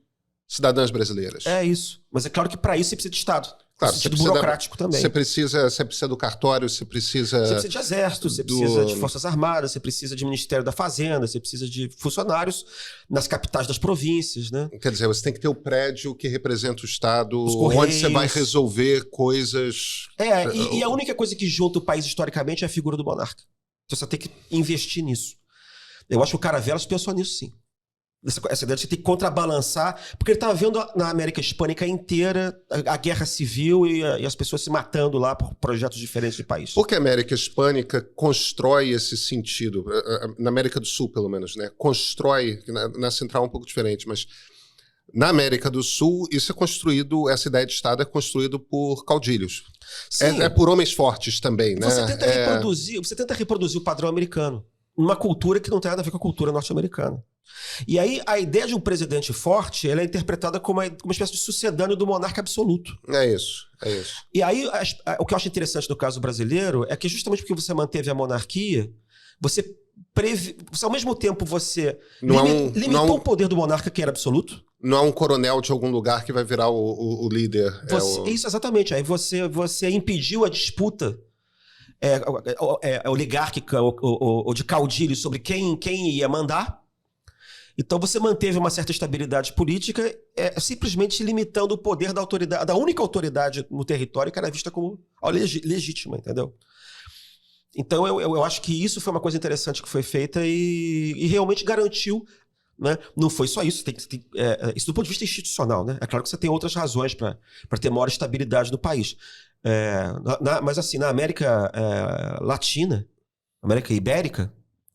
cidadãs brasileiras.
É isso. Mas é claro que para isso você precisa de Estado.
Claro,
no sentido burocrático também.
Você precisa do cartório, você precisa
de exército, você precisa de forças armadas, você precisa de Ministério da Fazenda, você precisa de funcionários nas capitais das províncias, né?
Quer dizer, você tem que ter o prédio que representa o Estado, onde você vai resolver coisas...
E a única coisa que junta o país historicamente é a figura do monarca. Então você tem que investir nisso. Eu acho que o Caravelas pensou nisso, sim. Essa ideia de você tem que contrabalançar, porque ele estava vendo na América Hispânica inteira a guerra civil e as pessoas se matando lá por projetos diferentes de país.
Por que a América Hispânica constrói esse sentido? Na América do Sul, pelo menos, né? Constrói, na Central é um pouco diferente, mas na América do Sul, essa ideia de Estado é construído por caudilhos. É por homens fortes também, né?
Você tenta reproduzir o padrão americano, numa cultura que não tem nada a ver com a cultura norte-americana. E aí a ideia de um presidente forte ela é interpretada como uma espécie de sucedâneo do monarca absoluto.
É isso.
E aí o que eu acho interessante no caso brasileiro é que justamente porque você manteve a monarquia, você ao mesmo tempo você limitou o poder do monarca que era absoluto.
Não é um coronel de algum lugar que vai virar o líder.
Isso, exatamente. Aí você impediu a disputa oligárquica ou de caudilho sobre quem ia mandar. Então você manteve uma certa estabilidade política, simplesmente limitando o poder da única autoridade no território que era vista como legítima, entendeu? Então eu acho que isso foi uma coisa interessante que foi feita e realmente garantiu, né? Não foi só isso, isso do ponto de vista institucional, né? É claro que você tem outras razões para ter maior estabilidade no país. Mas assim, na América Latina, América Ibérica,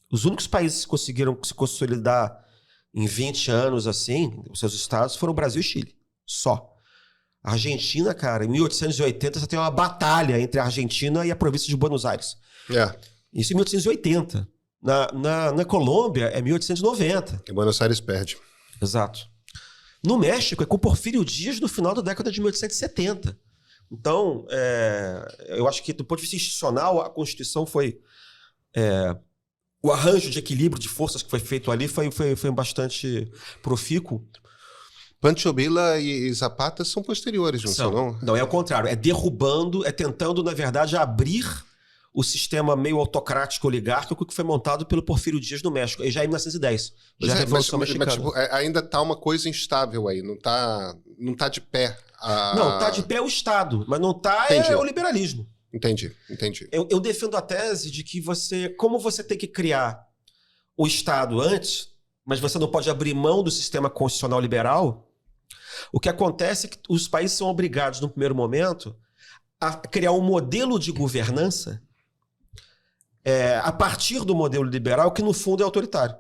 os únicos países que conseguiram se consolidar em 20 anos, assim, os seus estados foram o Brasil e Chile. Só. A Argentina, cara, em 1880 você tem uma batalha entre a Argentina e a província de Buenos Aires. Isso em 1880. Na Colômbia é 1890.
E Buenos Aires perde.
Exato. No México é com Porfírio Dias no final da década de 1870. Então, eu acho que do ponto de vista institucional, a Constituição foi... o arranjo de equilíbrio de forças que foi feito ali foi bastante profícuo.
Pancho Villa e Zapata são posteriores, não são?
Não, é o contrário. É tentando, na verdade, abrir o sistema meio autocrático oligárquico que foi montado pelo Porfírio Dias no México. E já em 1910. Já a Revolução Mexicana.
Mas tipo, ainda está uma coisa instável aí. Não tá de pé.
Não, está de pé o Estado, mas não está o liberalismo.
Entendi.
Eu defendo a tese de que como você tem que criar o Estado antes, mas você não pode abrir mão do sistema constitucional liberal, o que acontece é que os países são obrigados, no primeiro momento, a criar um modelo de governança a partir do modelo liberal, que no fundo é autoritário.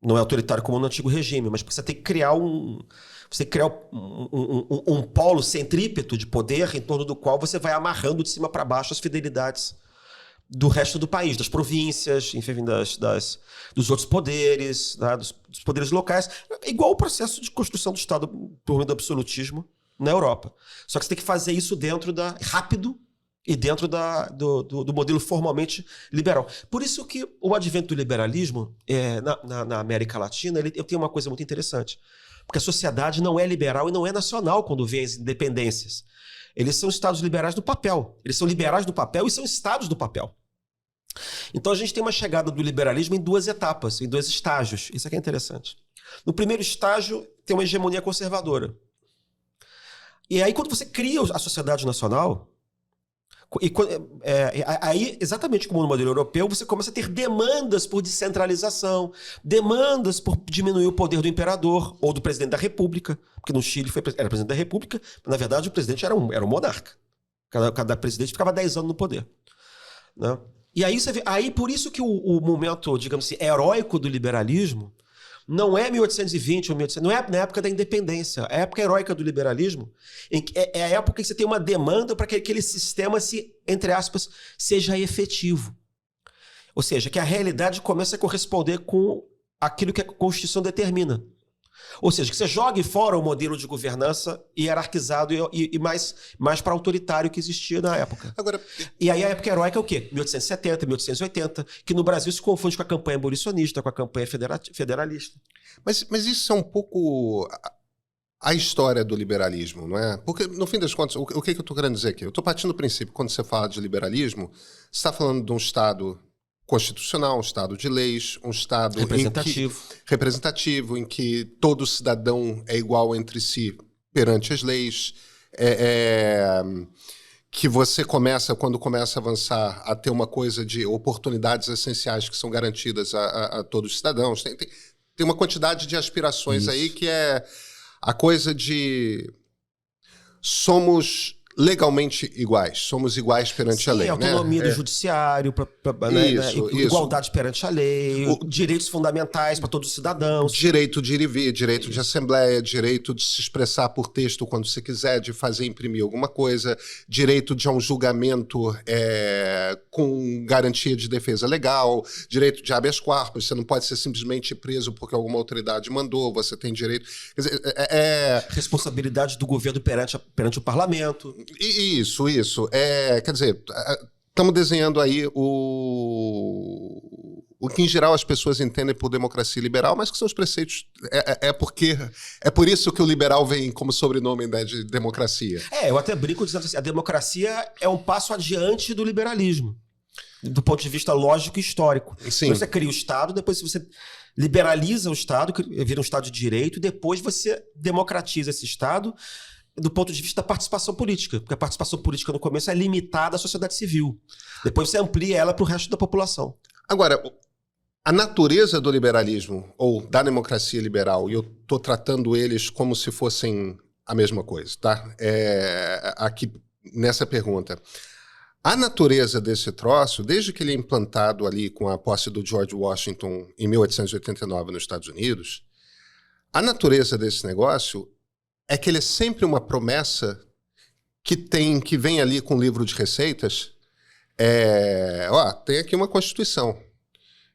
Não é autoritário como no antigo regime, mas você tem que criar um polo centrípeto de poder em torno do qual você vai amarrando de cima para baixo as fidelidades do resto do país, das províncias, enfim, dos outros poderes, né, dos poderes locais. Igual o processo de construção do Estado por meio do absolutismo na Europa. Só que você tem que fazer isso rápido e dentro do modelo formalmente liberal. Por isso que o advento do liberalismo na América Latina, eu tenho uma coisa muito interessante. Porque a sociedade não é liberal e não é nacional quando vem as independências. Eles são estados liberais do papel. Eles são liberais do papel e são estados do papel. Então a gente tem uma chegada do liberalismo em 2 etapas, em 2 estágios. Isso aqui é interessante. No primeiro estágio, tem uma hegemonia conservadora. E aí, quando você cria a sociedade nacional, aí, exatamente como no modelo europeu, você começa a ter demandas por descentralização, demandas por diminuir o poder do imperador ou do presidente da República, porque no Chile era presidente da República, mas na verdade o presidente era um monarca. Cada presidente ficava 10 anos no poder. Né? E aí, por isso que o momento, digamos assim, heróico do liberalismo não é 1820 ou 1800, não é na época da independência. A época heróica do liberalismo é a época que você tem uma demanda para que aquele sistema, entre aspas, seja efetivo. Ou seja, que a realidade comece a corresponder com aquilo que a Constituição determina. Ou seja, que você jogue fora o modelo de governança hierarquizado e mais para autoritário que existia na época. E aí a época heróica é o quê? 1870, 1880, que no Brasil se confunde com a campanha abolicionista, com a campanha federalista.
Mas isso é um pouco a história do liberalismo, não é? Porque, no fim das contas, o que eu estou querendo dizer aqui? Eu estou partindo do princípio, quando você fala de liberalismo, você está falando de um Estado constitucional, um Estado de leis, um Estado representativo, em que todo cidadão é igual entre si perante as leis, que você quando começa a avançar, a ter uma coisa de oportunidades essenciais que são garantidas a todos os cidadãos. Tem uma quantidade de aspirações aí que é a coisa de somos legalmente iguais. Somos iguais perante a lei.
Autonomia do judiciário, igualdade perante a lei, direitos fundamentais para todos os cidadãos.
Direito de ir e vir, direito de assembleia, direito de se expressar por texto quando você quiser, de fazer imprimir alguma coisa, direito de um julgamento com garantia de defesa legal, direito de habeas corpus, você não pode ser simplesmente preso porque alguma autoridade mandou, você tem direito... Quer dizer,
responsabilidade do governo perante o parlamento.
Isso. Quer dizer, estamos desenhando aí o que, em geral, as pessoas entendem por democracia liberal, mas que são os preceitos. É por isso que o liberal vem como sobrenome, né, de democracia.
Eu até brinco dizendo assim, a democracia é um passo adiante do liberalismo, do ponto de vista lógico e histórico.
Sim.
Você cria o Estado, depois você liberaliza o Estado, vira um Estado de direito, e depois você democratiza esse Estado do ponto de vista da participação política, porque a participação política no começo é limitada à sociedade civil. Depois você amplia ela para o resto da população.
Agora, a natureza do liberalismo, ou da democracia liberal, e eu estou tratando eles como se fossem a mesma coisa, tá? Aqui, nessa pergunta. A natureza desse troço, desde que ele é implantado ali com a posse do George Washington em 1889 nos Estados Unidos, a natureza desse negócio é que ele é sempre uma promessa que vem ali com um livro de receitas. Tem aqui uma Constituição.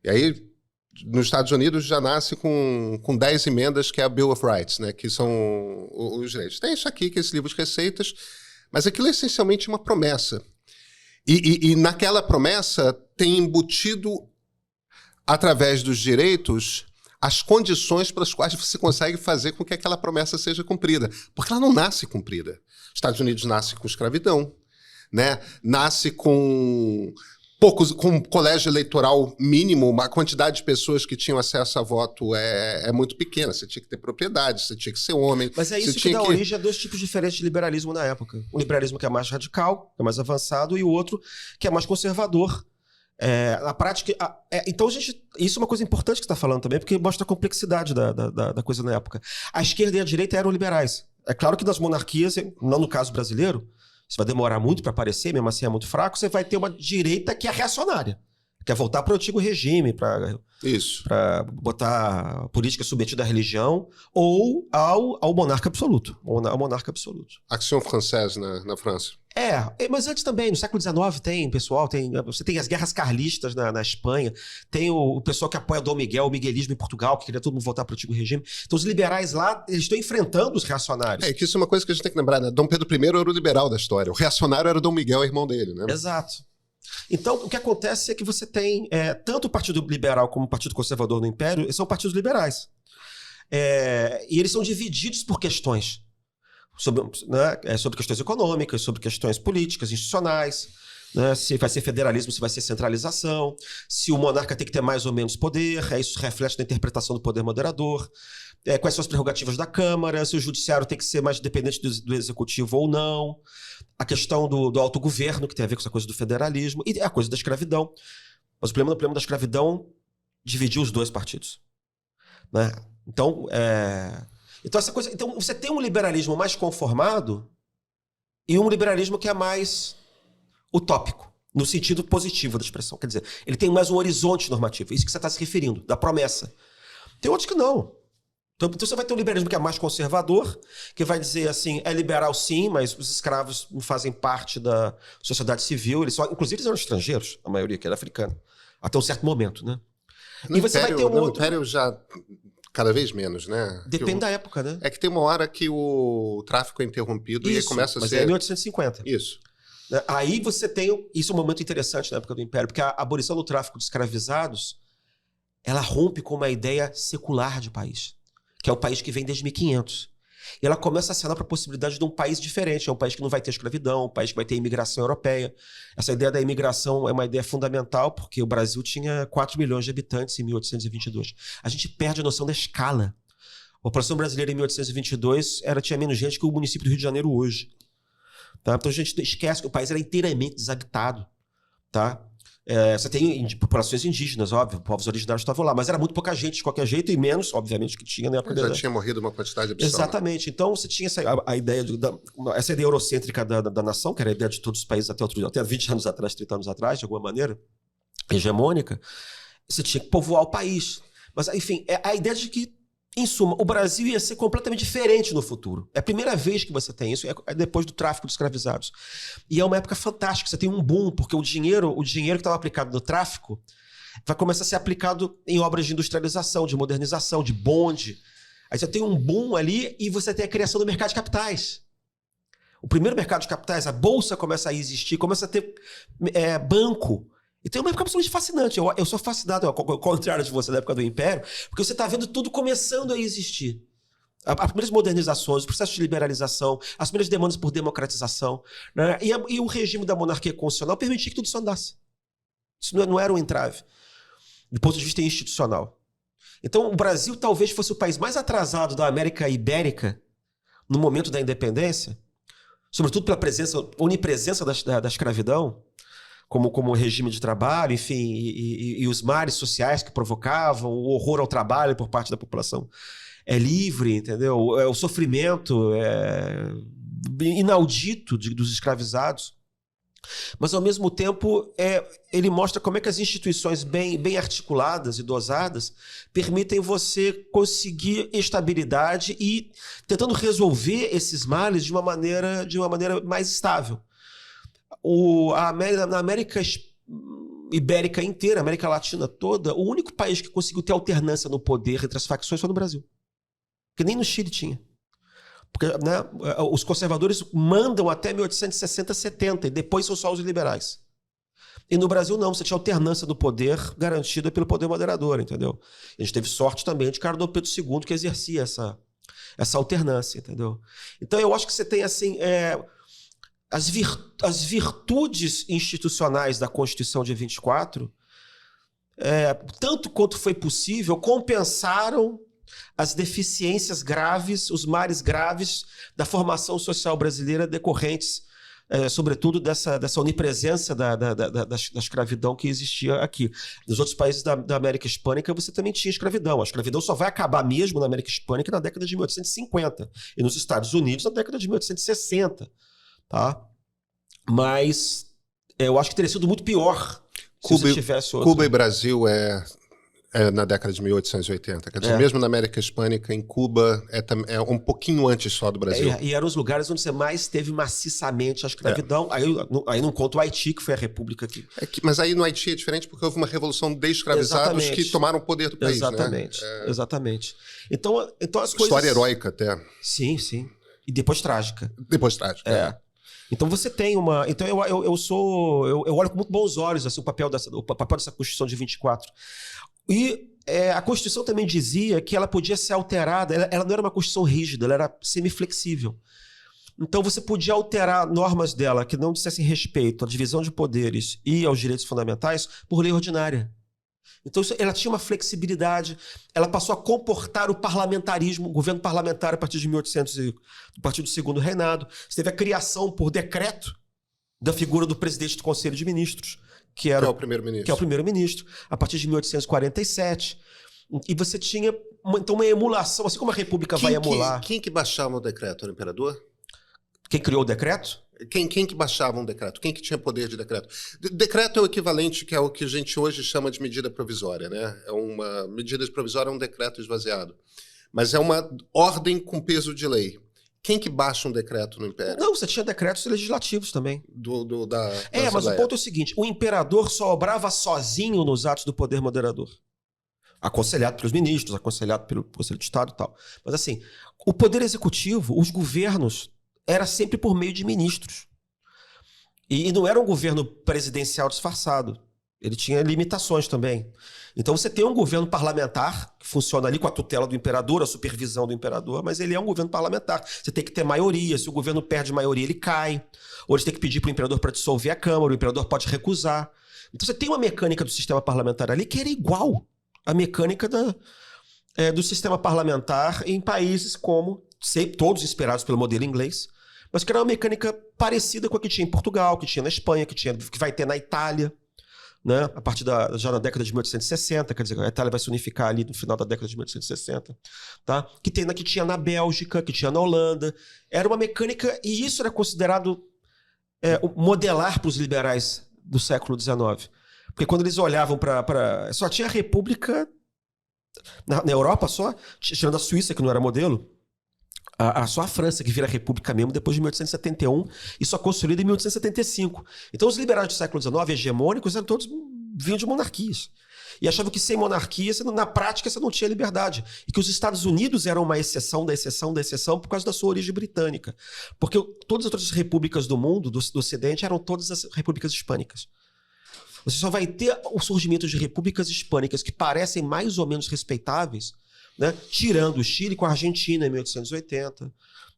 E aí, nos Estados Unidos, já nasce com 10 emendas, que é a Bill of Rights, né, que são os direitos. Tem isso aqui, que é esse livro de receitas, mas aquilo é essencialmente uma promessa. E naquela promessa tem embutido, através dos direitos, as condições pelas quais você consegue fazer com que aquela promessa seja cumprida. Porque ela não nasce cumprida. Os Estados Unidos nasce com escravidão, né? Nasce com com colégio eleitoral mínimo, a quantidade de pessoas que tinham acesso a voto é muito pequena. Você tinha que ter propriedade, você tinha que ser homem.
Mas é isso que dá origem a 2 tipos diferentes de liberalismo na época. O liberalismo que é mais radical, que é mais avançado, e o outro que é mais conservador, Na prática, então isso é uma coisa importante que você está falando também, porque mostra a complexidade da coisa na época. A esquerda e a direita eram liberais. É claro que nas monarquias, não no caso brasileiro, isso vai demorar muito para aparecer, mesmo assim é muito fraco, você vai ter uma direita que é reacionária, quer voltar para o antigo regime, para botar a política submetida à religião ou ao monarca absoluto. Ao monarca absoluto.
Action Française na França.
Mas antes também, no século XIX você tem as guerras carlistas na Espanha, tem o pessoal que apoia Dom Miguel, o miguelismo em Portugal, que queria todo mundo voltar para o antigo regime. Então os liberais lá, eles estão enfrentando os reacionários.
Que isso é uma coisa que a gente tem que lembrar, né? Dom Pedro I era o liberal da história, o reacionário era o Dom Miguel, irmão dele, né?
Exato. Então, o que acontece é que você tem tanto o Partido Liberal como o Partido Conservador no Império, são partidos liberais. E eles são divididos por questões. Sobre questões econômicas, sobre questões políticas, institucionais, né? Se vai ser federalismo, se vai ser centralização, se o monarca tem que ter mais ou menos poder, isso reflete na interpretação do poder moderador, quais são as prerrogativas da Câmara, se o judiciário tem que ser mais dependente do executivo ou não, a questão do autogoverno, que tem a ver com essa coisa do federalismo, e a coisa da escravidão. Mas o problema da escravidão dividiu os dois partidos. Né? Então, essa coisa, então, você tem um liberalismo mais conformado e um liberalismo que é mais utópico, no sentido positivo da expressão. Quer dizer, ele tem mais um horizonte normativo. Isso que você está se referindo, da promessa. Tem outros que não. Então você vai ter um liberalismo que é mais conservador, que vai dizer assim, é liberal sim, mas os escravos não fazem parte da sociedade civil. Inclusive, eles eram estrangeiros, a maioria que era africana, até um certo momento, né?
E você vai ter um outro... Império já... Cada vez menos, né?
Depende da época, né?
É que tem uma hora que o tráfico é interrompido e aí começa a ser...
Mas é 1850.
Isso.
Aí você tem... Isso é um momento interessante na época do Império, porque a abolição do tráfico de escravizados, ela rompe com uma ideia secular de país, que é o país que vem desde 1500. E ela começa a acenar para a possibilidade de um país diferente, é um país que não vai ter escravidão, um país que vai ter imigração europeia. Essa ideia da imigração é uma ideia fundamental, porque o Brasil tinha 4 milhões de habitantes em 1822. A gente perde a noção da escala. A população brasileira em 1822 tinha menos gente que o município do Rio de Janeiro hoje. Tá? Então a gente esquece que o país era inteiramente desabitado. Tá? Você tem populações indígenas, óbvio, povos originários estavam lá, mas era muito pouca gente de qualquer jeito e menos, obviamente, que tinha na época
já tinha morrido uma quantidade absurda.
Exatamente. Então você tinha a ideia essa ideia eurocêntrica da nação, que era a ideia de todos os países até 20 anos atrás, 30 anos atrás, de alguma maneira, hegemônica. Você tinha que povoar o país. Mas, enfim, a ideia de que, em suma, o Brasil ia ser completamente diferente no futuro. É a primeira vez que você tem isso, é depois do tráfico de escravizados. E é uma época fantástica, você tem um boom, porque o dinheiro que estava aplicado no tráfico vai começar a ser aplicado em obras de industrialização, de modernização, de bonde. Aí você tem um boom ali e você tem a criação do mercado de capitais. O primeiro mercado de capitais, a bolsa começa a existir, começa a ter banco. Então é uma época absolutamente fascinante. Eu sou fascinado, ao contrário de você, na época do Império, porque você está vendo tudo começando a existir. As primeiras modernizações, o processo de liberalização, as primeiras demandas por democratização, né? E o regime da monarquia constitucional permitia que tudo isso andasse. Isso não era um entrave, do ponto de vista institucional. Então o Brasil talvez fosse o país mais atrasado da América Ibérica no momento da independência, sobretudo pela onipresença da escravidão, como regime de trabalho, enfim, e os males sociais que provocavam, o horror ao trabalho por parte da população livre, entendeu? O sofrimento inaudito dos escravizados. Mas, ao mesmo tempo, ele mostra como é que as instituições bem articuladas e dosadas permitem você conseguir estabilidade e tentando resolver esses males de uma maneira mais estável. Na América Ibérica inteira, América Latina toda, o único país que conseguiu ter alternância no poder entre as facções foi no Brasil. Porque nem no Chile tinha. Porque, né, os conservadores mandam até 1860, 70, e depois são só os liberais. E no Brasil não, você tinha alternância do poder garantida pelo poder moderador, entendeu? A gente teve sorte também de Dom Pedro II, que exercia essa alternância, entendeu? Então eu acho que você tem assim... As virtudes institucionais da Constituição de 24, tanto quanto foi possível, compensaram as deficiências graves, os males graves da formação social brasileira decorrentes sobretudo dessa onipresença da escravidão que existia aqui. Nos outros países da América Hispânica você também tinha escravidão. A escravidão só vai acabar mesmo na América Hispânica na década de 1850 e nos Estados Unidos na década de 1860. Tá? Mas eu acho que teria sido muito pior se você tivesse outro.
Cuba e Brasil é na década de 1880. Quer dizer, mesmo na América Hispânica, em Cuba, é um pouquinho antes só do Brasil.
E eram os lugares onde você mais teve maciçamente a escravidão. Aí não conta o Haiti, que foi a república aqui.
Mas aí no Haiti é diferente porque houve uma revolução de escravizados que tomaram o poder do país.
Exatamente,
né?
Exatamente. Então as coisas...
História heróica até.
Sim, sim. E depois trágica.
Depois trágica.
Então você tem uma... Então eu olho com muito bons olhos assim, o papel dessa Constituição de 24. E a Constituição também dizia que ela podia ser alterada, ela não era uma Constituição rígida, ela era semiflexível. Então você podia alterar normas dela que não dissessem respeito à divisão de poderes e aos direitos fundamentais por lei ordinária. Então ela tinha uma flexibilidade, ela passou a comportar o parlamentarismo, o governo parlamentar a partir de 1800, do Partido do Segundo Reinado. Você teve a criação por decreto da figura do presidente do Conselho de Ministros, que é o primeiro-ministro, a partir de 1847. E você tinha uma emulação, assim como a República vai emular.
Quem que baixava o decreto? Era o imperador?
Quem criou o decreto?
Quem que baixava um decreto? Quem que tinha poder de decreto? Decreto é o equivalente que é o que a gente hoje chama de medida provisória, né? Medida provisória é um decreto esvaziado. Mas é uma ordem com peso de lei. Quem que baixa um decreto no Império?
Não, você tinha decretos legislativos também. Mas o ponto é o seguinte, o imperador só obrava sozinho nos atos do poder moderador. Aconselhado pelos ministros, aconselhado pelo Conselho de Estado e tal. Mas assim, o poder executivo, os governos, era sempre por meio de ministros. E não era um governo presidencial disfarçado. Ele tinha limitações também. Então você tem um governo parlamentar, que funciona ali com a tutela do imperador, a supervisão do imperador, mas ele é um governo parlamentar. Você tem que ter maioria. Se o governo perde maioria, ele cai. Ou eles têm que pedir para o imperador para dissolver a Câmara, o imperador pode recusar. Então você tem uma mecânica do sistema parlamentar ali que era igual à mecânica do sistema parlamentar em países como, todos inspirados pelo modelo inglês, mas que era uma mecânica parecida com a que tinha em Portugal, que tinha na Espanha, que vai ter na Itália. Né? A partir já na década de 1860, quer dizer, a Itália vai se unificar ali no final da década de 1860, tá? Que tinha na Bélgica, que tinha na Holanda. Era uma mecânica, e isso era considerado modelar para os liberais do século XIX. Porque quando eles olhavam para... Só tinha a República na Europa, só, tirando a Suíça, que não era modelo, só a França que vira república mesmo depois de 1871 e só consolida em 1875. Então os liberais do século XIX, hegemônicos, eram todos vinham de monarquias. E achavam que sem monarquia, na prática, você não tinha liberdade. E que os Estados Unidos eram uma exceção da exceção da exceção por causa da sua origem britânica. Porque todas as outras repúblicas do mundo, do Ocidente, eram todas as repúblicas hispânicas. Você só vai ter o surgimento de repúblicas hispânicas que parecem mais ou menos respeitáveis, né? Tirando o Chile com a Argentina em 1880,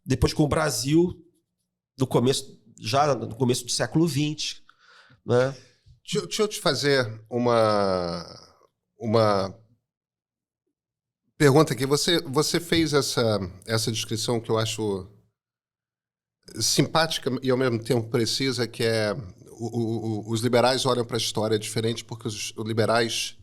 depois com o Brasil já no começo do século XX. Né?
Deixa eu te fazer uma pergunta aqui. Você fez essa descrição que eu acho simpática e ao mesmo tempo precisa, que é os liberais olham para a história diferente porque os liberais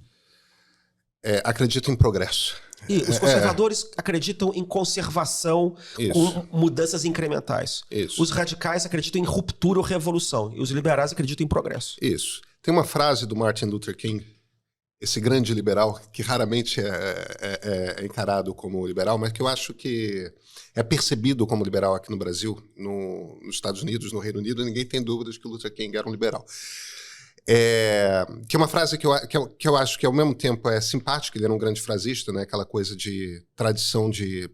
acreditam em progresso.
E os conservadores acreditam em conservação com mudanças incrementais.
Isso.
Os radicais acreditam em ruptura ou revolução. E os liberais acreditam em progresso.
Isso. Tem uma frase do Martin Luther King, esse grande liberal, que raramente é encarado como liberal, mas que eu acho que é percebido como liberal aqui no Brasil, nos Estados Unidos, no Reino Unido. Ninguém tem dúvidas que o Luther King era um liberal. Que é uma frase que eu acho que ao mesmo tempo é simpática. Ele era um grande frasista, né? Aquela coisa de tradição de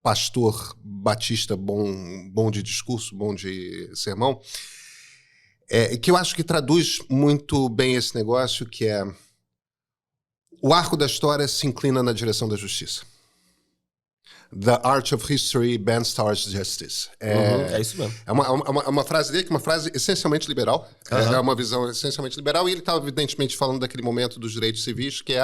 pastor batista bom de discurso, bom de sermão, que eu acho que traduz muito bem esse negócio, que é o arco da história se inclina na direção da justiça. The Art of History bends towards justice.
É isso mesmo.
É uma frase dele, que é uma frase essencialmente liberal. É uma visão essencialmente liberal. E ele estava, evidentemente, falando daquele momento dos direitos civis, que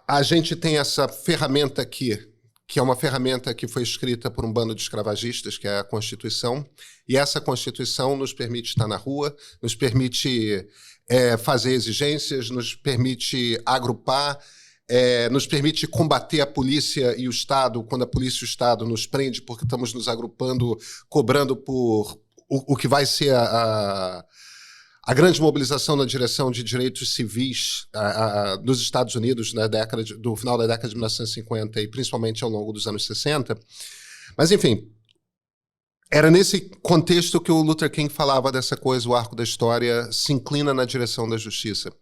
a gente tem essa ferramenta aqui, que é uma ferramenta que foi escrita por um bando de escravagistas, que é a Constituição, e essa Constituição nos permite estar na rua, nos permite fazer exigências, nos permite agrupar, nos permite combater a polícia e o Estado quando a polícia e o Estado nos prende porque estamos nos agrupando, cobrando por o que vai ser a grande mobilização na direção de direitos civis dos Estados Unidos do final da década de 1950 e principalmente ao longo dos anos 60. Mas, enfim, era nesse contexto que o Luther King falava dessa coisa, o arco da história se inclina na direção da justiça.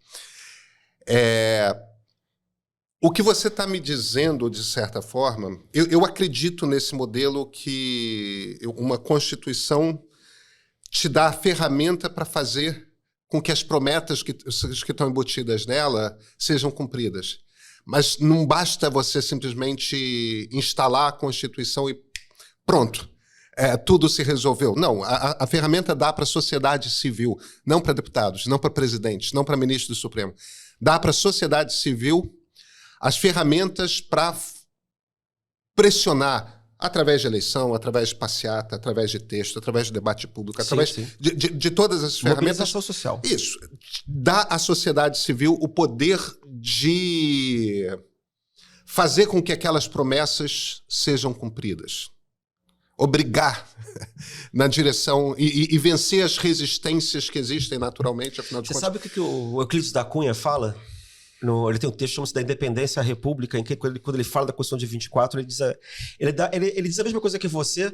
O que você está me dizendo, de certa forma, eu acredito nesse modelo que uma Constituição te dá a ferramenta para fazer com que as promessas que estão embutidas nela sejam cumpridas. Mas não basta você simplesmente instalar a Constituição e pronto, tudo se resolveu. Não, a ferramenta dá para a sociedade civil, não para deputados, não para presidentes, não para ministros do Supremo. Dá para a sociedade civil as ferramentas para pressionar através de eleição, através de passeata, através de texto, através de debate público, através de todas essas ferramentas.
Mobilização social.
Isso. Dá à sociedade civil o poder de fazer com que aquelas promessas sejam cumpridas. Obrigar na direção e vencer as resistências que existem naturalmente, afinal de contas.
Você sabe o que o Euclides da Cunha fala? Ele tem um texto que chama-se Da Independência à República, em que quando ele fala da Constituição de 24, ele diz a mesma coisa que você,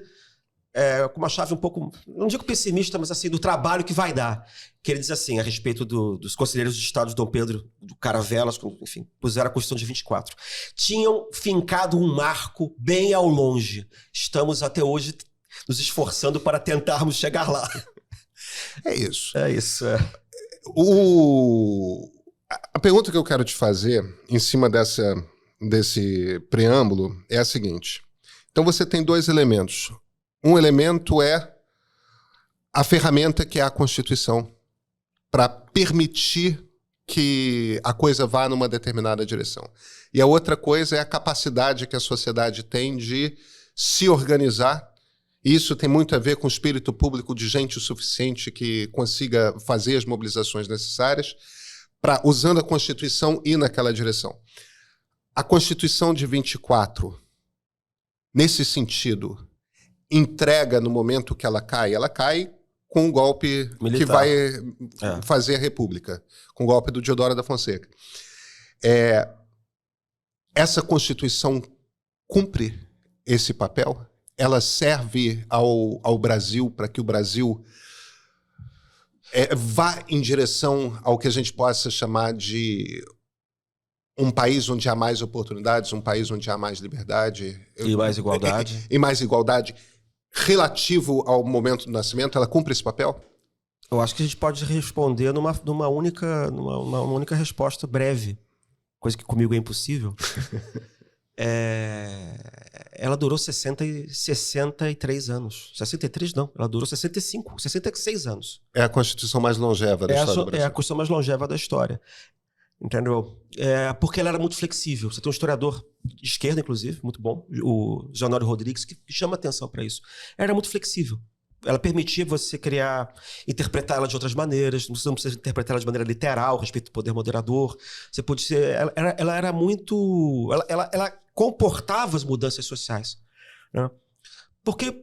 com uma chave um pouco, não digo pessimista, mas assim, do trabalho que vai dar. Que ele diz assim, a respeito dos conselheiros de Estado de Dom Pedro, do Caravelas, enfim, puseram a Constituição de 24. Tinham fincado um marco bem ao longe. Estamos até hoje nos esforçando para tentarmos chegar lá.
É isso.
É isso.
A pergunta que eu quero te fazer, em cima desse preâmbulo, é a seguinte. Então você tem dois elementos. Um elemento é a ferramenta que é a Constituição, para permitir que a coisa vá numa determinada direção. E a outra coisa é a capacidade que a sociedade tem de se organizar. E isso tem muito a ver com o espírito público de gente o suficiente que consiga fazer as mobilizações necessárias para, usando a Constituição, ir naquela direção. A Constituição de 24, nesse sentido, entrega no momento que ela cai com o golpe militar, que vai fazer a República, com o golpe do Deodoro da Fonseca. Essa Constituição cumpre esse papel? Ela serve ao Brasil para que o Brasil vá em direção ao que a gente possa chamar de um país onde há mais oportunidades, um país onde há mais liberdade.
E mais igualdade.
E mais igualdade. Relativo ao momento do nascimento, ela cumpre esse papel?
Eu acho que a gente pode responder numa única resposta breve. Coisa que comigo é impossível. Ela durou 63 anos. 63 não, ela durou 66 anos.
É a Constituição mais longeva da história do Brasil.
É a Constituição mais longeva da história. Entendeu? Porque ela era muito flexível. Você tem um historiador de esquerda, inclusive, muito bom, o Honório Rodrigues, que chama atenção para isso. Ela era muito flexível. Ela permitia você interpretar ela de outras maneiras. Você não precisa interpretar ela de maneira literal, a respeito do poder moderador. Você pode ser. Ela era muito. Ela comportava as mudanças sociais, né? Porque.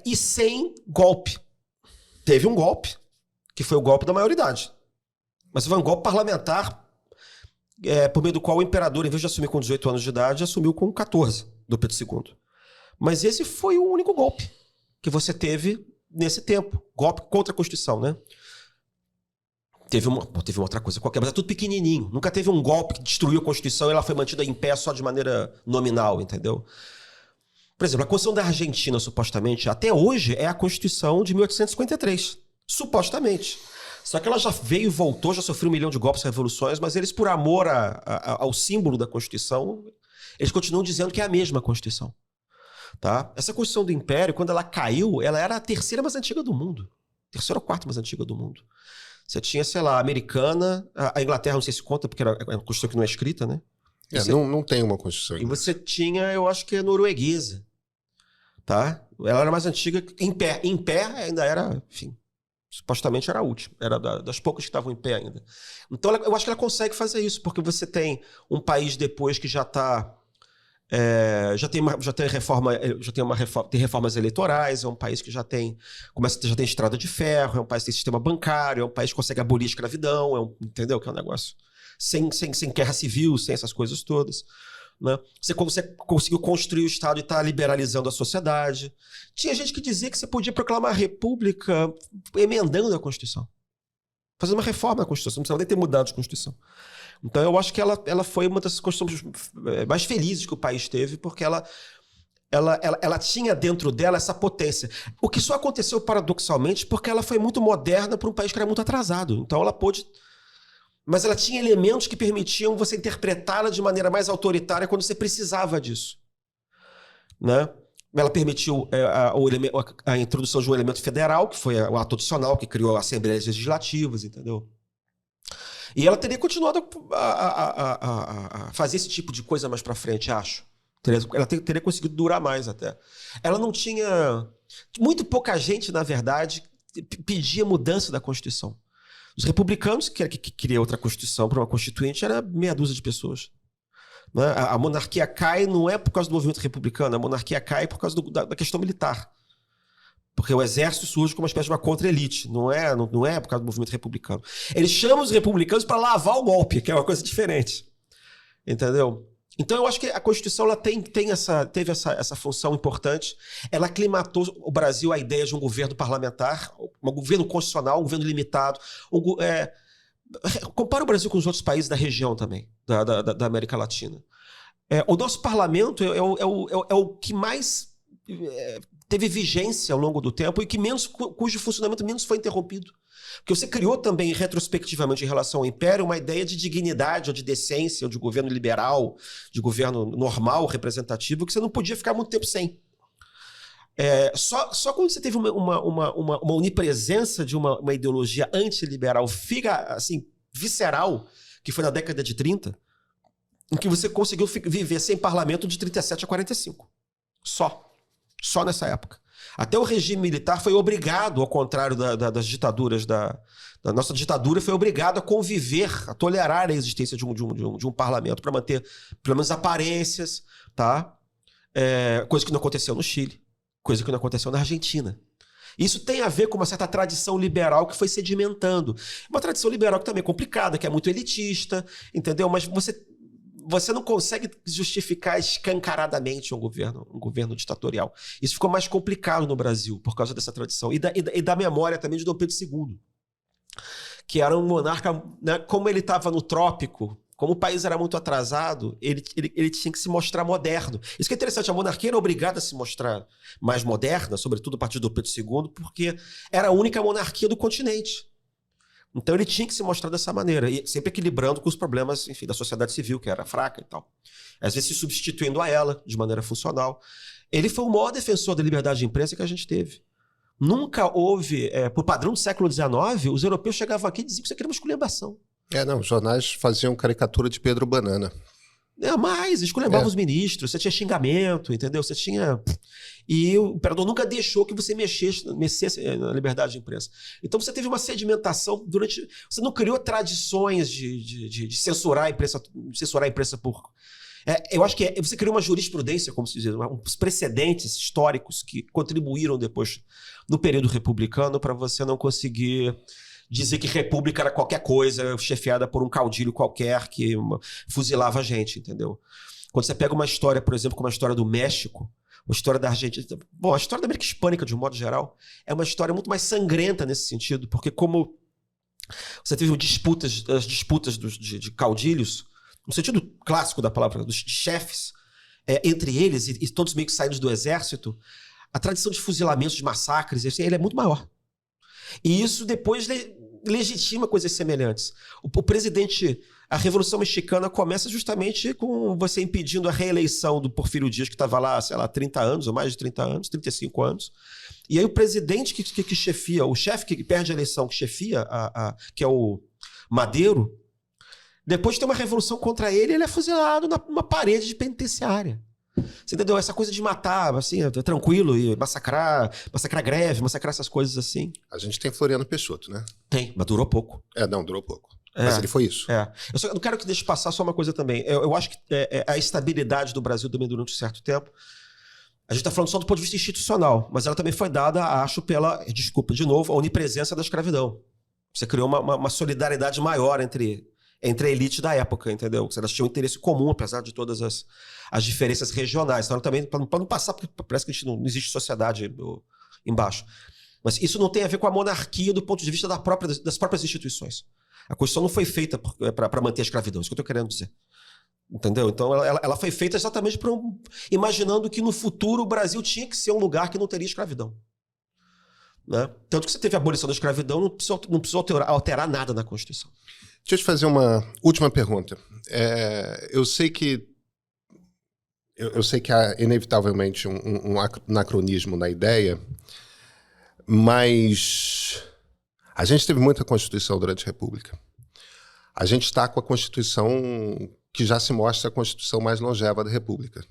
E sem golpe. Teve um golpe, que foi o golpe da maioridade. Mas foi um golpe parlamentar, por meio do qual o imperador, em vez de assumir com 18 anos de idade, assumiu com 14, do Pedro II. Mas esse foi o único golpe que você teve nesse tempo. Golpe contra a Constituição, né? Teve uma outra coisa qualquer, mas é tudo pequenininho. Nunca teve um golpe que destruiu a Constituição e ela foi mantida em pé só de maneira nominal, entendeu? Por exemplo, a Constituição da Argentina, supostamente, até hoje, é a Constituição de 1853. Supostamente. Só que ela já veio e voltou, já sofreu 1 milhão de golpes e revoluções, mas eles, por amor ao símbolo da Constituição, eles continuam dizendo que é a mesma Constituição. Tá? Essa Constituição do Império, quando ela caiu, ela era a terceira mais antiga do mundo. Terceira ou quarta mais antiga do mundo. Você tinha, sei lá, a americana, a Inglaterra, não sei se conta, porque era uma Constituição que não é escrita, né?
Não tem uma Constituição.
E você tinha, eu acho que é norueguesa. Tá? Ela era mais antiga, em pé. Em pé ainda era, enfim, supostamente era a última. Era das poucas que estavam em pé ainda. Então eu acho que ela consegue fazer isso, porque você tem um país depois que já está... tem reformas eleitorais, é um país que já tem estrada de ferro, é um país que tem sistema bancário, é um país que consegue abolir a escravidão, entendeu? Que é um negócio sem guerra civil, sem essas coisas todas. Né? Você conseguiu construir o Estado e está liberalizando a sociedade. Tinha gente que dizia que você podia proclamar a República emendando a Constituição. Fazendo uma reforma na Constituição, não precisava nem ter mudado de Constituição. Então eu acho que ela foi uma das Constituições mais felizes que o país teve, porque ela tinha dentro dela essa potência. O que só aconteceu paradoxalmente porque ela foi muito moderna para um país que era muito atrasado. Então ela pôde... Mas ela tinha elementos que permitiam você interpretá-la de maneira mais autoritária quando você precisava disso. Né? Ela permitiu a introdução de um elemento federal, que foi o ato adicional, que criou assembleias legislativas, entendeu? E ela teria continuado a fazer esse tipo de coisa mais para frente, acho. Ela teria conseguido durar mais até. Ela não tinha... Muito pouca gente, na verdade, pedia mudança da Constituição. Os republicanos, que queriam outra Constituição para uma Constituinte, era meia dúzia de pessoas. Né? A monarquia cai não é por causa do movimento republicano, a monarquia cai por causa da questão militar. Porque o exército surge como uma espécie de uma contra-elite, não é por causa do movimento republicano. Eles chamam os republicanos para lavar o golpe, que é uma coisa diferente. Entendeu? Então eu acho que a Constituição ela teve essa função importante. Ela aclimatou o Brasil à ideia de um governo parlamentar, um governo constitucional, um governo limitado. Compara o Brasil com os outros países da região também, da América Latina. O nosso parlamento é o que mais teve vigência ao longo do tempo e cujo funcionamento menos foi interrompido. Porque você criou também, retrospectivamente, em relação ao Império, uma ideia de dignidade, ou de decência, ou de governo liberal, de governo normal, representativo, que você não podia ficar muito tempo sem. Só quando você teve uma onipresença de uma ideologia antiliberal, assim, visceral, que foi na década de 30, em que você conseguiu viver sem parlamento de 37 a 45. Só nessa época. Até o regime militar foi obrigado, ao contrário das ditaduras, da nossa ditadura, foi obrigado a conviver, a tolerar a existência de um parlamento para manter, pelo menos, aparências, tá? Coisa que não aconteceu no Chile, coisa que não aconteceu na Argentina. Isso tem a ver com uma certa tradição liberal que foi sedimentando. Uma tradição liberal que também é complicada, que é muito elitista, entendeu? Mas você não consegue justificar escancaradamente um governo ditatorial. Isso ficou mais complicado no Brasil por causa dessa tradição. E da memória também de Dom Pedro II, que era um monarca, né, como ele estava no trópico, como o país era muito atrasado, ele tinha que se mostrar moderno. Isso que é interessante, a monarquia era obrigada a se mostrar mais moderna, sobretudo a partir do Dom Pedro II, porque era a única monarquia do continente. Então ele tinha que se mostrar dessa maneira, e sempre equilibrando com os problemas, enfim, da sociedade civil, que era fraca e tal. Às vezes se substituindo a ela de maneira funcional. Ele foi o maior defensor da liberdade de imprensa que a gente teve. Nunca houve, por padrão do século XIX, os europeus chegavam aqui e diziam que isso aqui era uma esculhambação.
Os jornais faziam caricatura de Pedro Banana.
Mas esculhambavam os ministros, você tinha xingamento, entendeu? Você tinha... E o imperador nunca deixou que você mexesse na liberdade de imprensa. Então você teve uma sedimentação durante... Você não criou tradições de censurar a imprensa por... Eu acho que você criou uma jurisprudência, como se diz, uns precedentes históricos que contribuíram depois, no período republicano, para você não conseguir dizer que república era qualquer coisa, chefiada por um caudilho qualquer que fuzilava a gente, entendeu? Quando você pega uma história, por exemplo, como a história do México, a história da Argentina... Bom, a história da América Hispânica, de um modo geral, é uma história muito mais sangrenta nesse sentido, porque como você teve as disputas de caudilhos, no sentido clássico da palavra, dos chefes, entre eles, e todos meio que saídos do exército, a tradição de fuzilamentos, de massacres, assim, ele é muito maior. E isso depois legitima coisas semelhantes. O presidente... A Revolução Mexicana começa justamente com você impedindo a reeleição do Porfírio Dias, que estava lá, sei lá, 30 anos, ou mais de 30 anos, 35 anos. E aí o presidente que chefia, o chefe que perde a eleição, que chefia, que é o Madero, Depois tem uma revolução contra ele, ele é fuzilado numa parede de penitenciária. Você entendeu? Essa coisa de matar, assim, tranquilo, e massacrar greve, massacrar essas coisas assim.
A gente tem Floriano Peixoto, né?
Tem, mas durou pouco.
Não, durou pouco. Mas ele foi isso.
Eu não quero que deixe passar só uma coisa também. Eu acho que a estabilidade do Brasil também durante um certo tempo, a gente está falando só do ponto de vista institucional, mas ela também foi dada, acho, pela, desculpa de novo, a onipresença da escravidão. Você criou uma solidariedade maior entre a elite da época, entendeu? Elas tinham um interesse comum, apesar de todas as diferenças regionais. Então, também, para não passar, porque parece que não existe sociedade embaixo. Mas isso não tem a ver com a monarquia do ponto de vista das próprias instituições. A Constituição não foi feita para manter a escravidão, isso que eu estou querendo dizer. Entendeu? Então, ela foi feita exatamente imaginando que no futuro o Brasil tinha que ser um lugar que não teria escravidão. Né? Tanto que você teve a abolição da escravidão, não precisou alterar nada na Constituição.
Deixa eu te fazer uma última pergunta. Eu sei que há inevitavelmente um anacronismo na ideia, mas a gente teve muita Constituição durante a República. A gente está com a Constituição que já se mostra a Constituição mais longeva da República.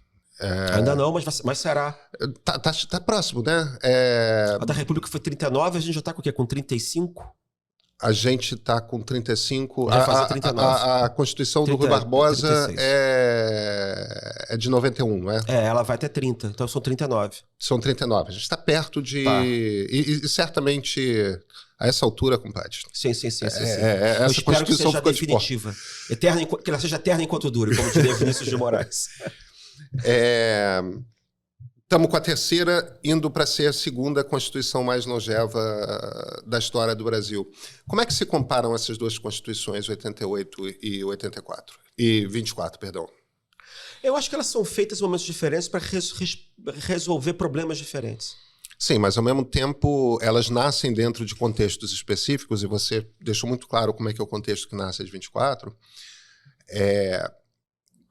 Ainda não, mas será.
Tá próximo, né?
A da República foi 39, a gente já está com o quê? Com 35?
A gente está com 35.
Vai fazer 39.
A Constituição do Rui Barbosa é de 91, não é?
Ela vai até 30, então são 39.
São 39. A gente está perto de... Tá. E certamente, a essa altura, compadre...
Sim.
Essa Constituição ficou definitiva.
Que ela seja eterna enquanto dure, como diria Vinícius de Moraes.
Estamos com a terceira, indo para ser a segunda Constituição mais longeva da história do Brasil. Como é que se comparam essas duas Constituições, 88 e 84? E 24, perdão.
Eu acho que elas são feitas em momentos diferentes para resolver problemas diferentes.
Sim, mas ao mesmo tempo elas nascem dentro de contextos específicos, e você deixou muito claro como é que é o contexto que nasce de 24.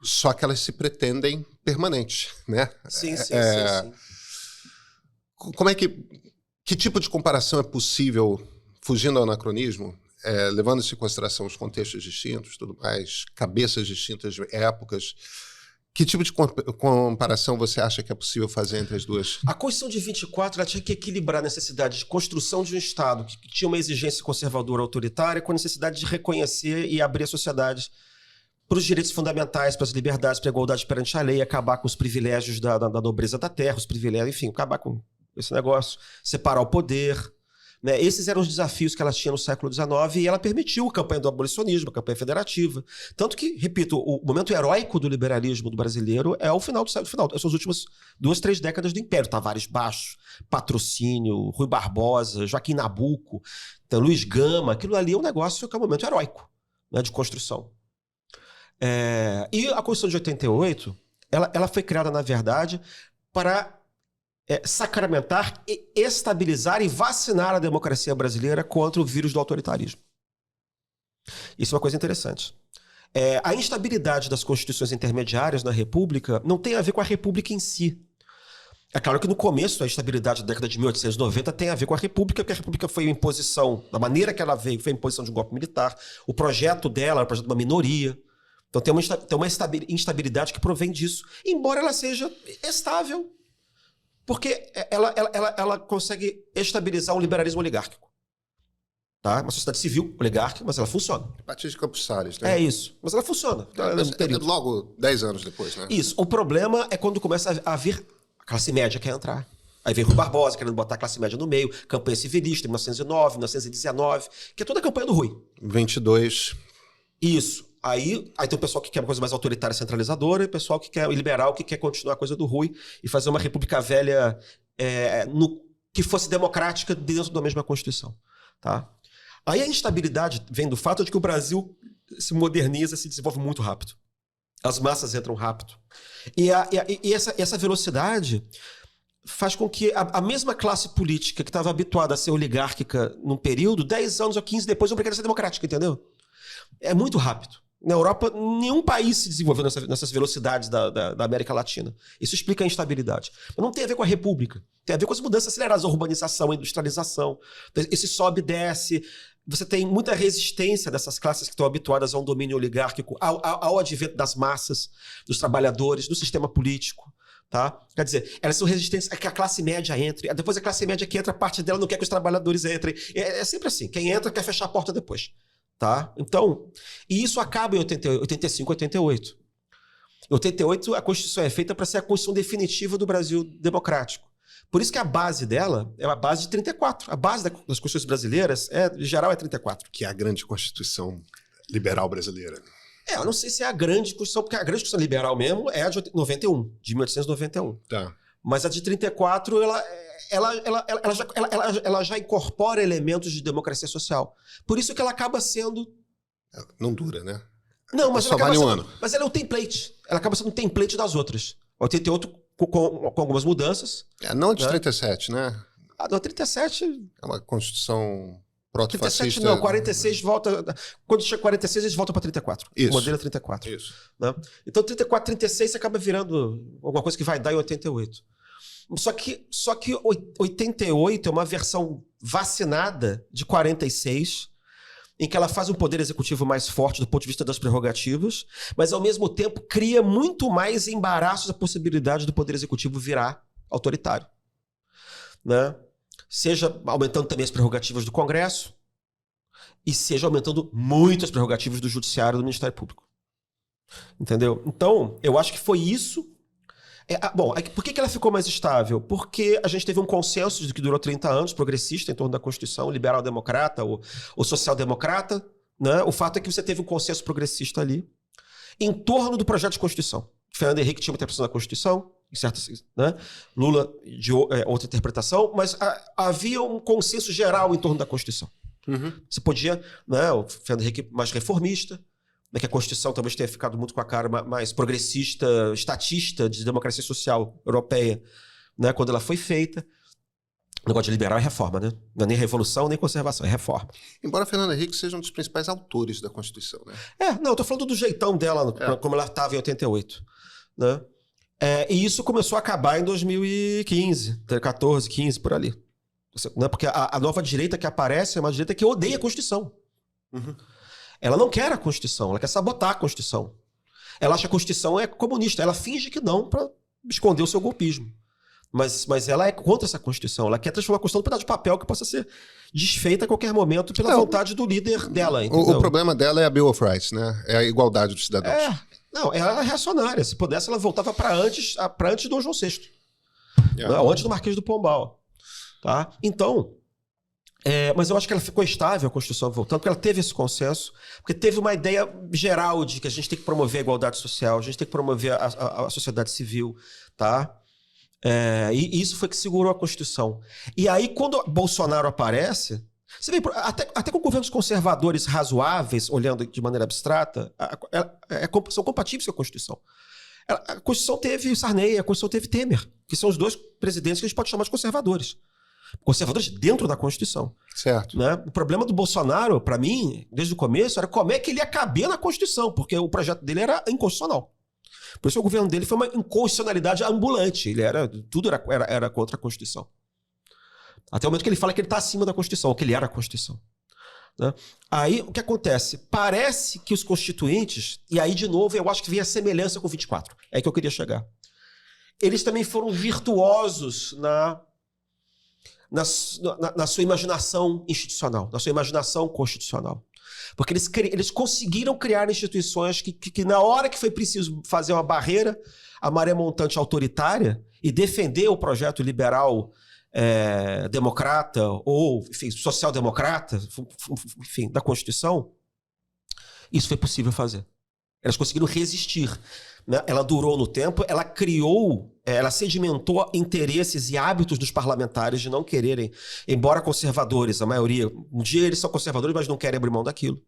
Só que elas se pretendem permanentes, né?
Sim.
Como é que tipo de comparação é possível, fugindo ao anacronismo, levando-se em consideração os contextos distintos, tudo mais, cabeças distintas, épocas? Que tipo de comparação você acha que é possível fazer entre as duas?
A Constituição de 24 ela tinha que equilibrar a necessidade de construção de um Estado que tinha uma exigência conservadora autoritária com a necessidade de reconhecer e abrir a sociedade para os direitos fundamentais, para as liberdades, para a igualdade perante a lei, acabar com os privilégios da nobreza da terra, os privilégios, enfim, acabar com esse negócio, separar o poder. Né? Esses eram os desafios que ela tinha no século XIX e ela permitiu a campanha do abolicionismo, a campanha federativa. Tanto que, repito, o momento heróico do liberalismo do brasileiro é o final do século final. São as últimas 2, 3 décadas do Império. Tavares Baixo, Patrocínio, Rui Barbosa, Joaquim Nabuco, então, Luiz Gama. Aquilo ali é um negócio que é um momento heróico, né, de construção. E a Constituição de 88, ela foi criada, na verdade, para sacramentar, estabilizar e vacinar a democracia brasileira contra o vírus do autoritarismo. Isso é uma coisa interessante. A instabilidade das constituições intermediárias na República não tem a ver com a República em si. É claro que no começo, a instabilidade da década de 1890 tem a ver com a República, porque a República foi uma imposição, da maneira que ela veio, foi a imposição de um golpe militar. O projeto dela era o projeto de uma minoria. Então tem uma instabilidade que provém disso, embora ela seja estável, porque ela consegue estabilizar um liberalismo oligárquico. Tá? Uma sociedade civil oligárquica, mas ela funciona.
A partir de Campos Salles, né?
É isso, mas ela funciona.
Logo 10 anos depois, né?
Isso. O problema é quando começa a vir a classe média quer entrar. Aí vem Rui Barbosa querendo botar a classe média no meio, campanha civilista, 1909, 1919, que é toda a campanha do Rui.
22.
Isso. Aí tem o pessoal que quer uma coisa mais autoritária, centralizadora, e o pessoal que quer liberal, que quer continuar a coisa do Rui e fazer uma república velha que fosse democrática dentro da mesma Constituição. Tá? Aí a instabilidade vem do fato de que o Brasil se moderniza, se desenvolve muito rápido. As massas entram rápido. E essa velocidade faz com que a mesma classe política que estava habituada a ser oligárquica num período, 10 anos ou 15 depois, obrigada a ser democrática, entendeu? É muito rápido. Na Europa, nenhum país se desenvolveu nessas velocidades da América Latina. Isso explica a instabilidade. Mas não tem a ver com a República. Tem a ver com as mudanças aceleradas, a urbanização, a industrialização. Esse sobe e desce. você tem muita resistência dessas classes que estão habituadas a um domínio oligárquico, ao advento das massas, dos trabalhadores, do sistema político. Tá? Quer dizer, elas são resistentes a que a classe média entre. Depois a classe média que entra, a parte dela não quer que os trabalhadores entrem. É sempre assim. Quem entra quer fechar a porta depois. Tá? Então, e isso acaba em 85, 88. Em 88, a Constituição é feita para ser a Constituição definitiva do Brasil democrático. Por isso que a base dela é a base de 34. A base das Constituições brasileiras, em geral, é 34.
Que é a grande Constituição liberal brasileira.
Eu não sei se é a grande Constituição, porque a grande Constituição liberal mesmo é a de 91, de 1891.
Tá.
Mas a de 34, ela já incorpora elementos de democracia social. Por isso que ela acaba sendo...
Não dura, né?
Não, mas
só vale um ano.
Mas ela é um template. Ela acaba sendo um template das outras. 88 com algumas mudanças.
Não de 37, né?
A de 37...
É uma Constituição protofascista.
37 não, 46 volta... Quando chega 46, eles voltam para 34.
Isso.
O modelo é 34.
Isso.
Né? Então 34, 36 acaba virando alguma coisa que vai dar em 88. Só que 88 é uma versão vacinada de 46, em que ela faz um poder executivo mais forte do ponto de vista das prerrogativas, mas ao mesmo tempo cria muito mais embaraços a possibilidade do poder executivo virar autoritário. Né? Seja aumentando também as prerrogativas do Congresso e seja aumentando muito as prerrogativas do Judiciário e do Ministério Público. Entendeu? Então, eu acho que foi isso. Bom, por que ela ficou mais estável? Porque a gente teve um consenso de que durou 30 anos, progressista, em torno da Constituição, liberal-democrata ou social-democrata. Né? O fato é que você teve um consenso progressista ali em torno do projeto de Constituição. Fernando Henrique tinha uma interpretação da Constituição, né? Lula de outra interpretação, mas havia um consenso geral em torno da Constituição.
Uhum.
Você podia, né, o Fernando Henrique mais reformista, né, que a Constituição talvez tenha ficado muito com a cara mais progressista, estatista de democracia social europeia, né, quando ela foi feita. O negócio de liberal é reforma, né? Não é nem revolução, nem conservação, é reforma.
Embora Fernando Henrique seja um dos principais autores da Constituição, né?
Não, eu tô falando do jeitão dela, como ela estava em 88, né? E isso começou a acabar em 2015, 14, 15, por ali. Né? Porque a nova direita que aparece é uma direita que odeia a Constituição.
Uhum.
Ela não quer a Constituição, ela quer sabotar a Constituição. Ela acha que a Constituição é comunista, ela finge que não para esconder o seu golpismo. Mas ela é contra essa Constituição, ela quer transformar a Constituição num pedaço de papel que possa ser desfeita a qualquer momento pela vontade do líder dela.
O problema dela é a Bill of Rights, né? É a igualdade dos cidadãos.
Não, ela é reacionária. Se pudesse, ela voltava para antes de Dom João VI. Não, antes do Marquês do Pombal. Tá? Então, mas eu acho que ela ficou estável, a Constituição voltando, porque ela teve esse consenso, porque teve uma ideia geral de que a gente tem que promover a igualdade social, a gente tem que promover a sociedade civil, tá? E isso foi que segurou a Constituição. E aí, quando Bolsonaro aparece, você vê, até com governos conservadores razoáveis, olhando de maneira abstrata, são compatíveis com a Constituição. A Constituição teve Sarney, a Constituição teve Temer, que são os dois presidentes que a gente pode chamar de conservadores. Conservadores dentro da Constituição.
Certo.
Né? O problema do Bolsonaro, para mim, desde o começo, era como é que ele ia caber na Constituição, porque o projeto dele era inconstitucional. Por isso o governo dele foi uma inconstitucionalidade ambulante. Tudo era contra a Constituição. Até o momento que ele fala que ele está acima da Constituição, que ele era a Constituição. Né? Aí, o que acontece? Parece que os constituintes, e aí, de novo, eu acho que vem a semelhança com o 24. É aí que eu queria chegar. Eles também foram virtuosos na sua imaginação institucional, na sua imaginação constitucional. Porque eles conseguiram criar instituições que na hora que foi preciso fazer uma barreira à maré montante autoritária e defender o projeto liberal democrata ou, enfim, social-democrata, enfim, da Constituição, isso foi possível fazer. Elas conseguiram resistir. Né? Ela durou no tempo, ela criou, ela sedimentou interesses e hábitos dos parlamentares de não quererem, embora conservadores, a maioria, um dia eles são conservadores, mas não querem abrir mão daquilo.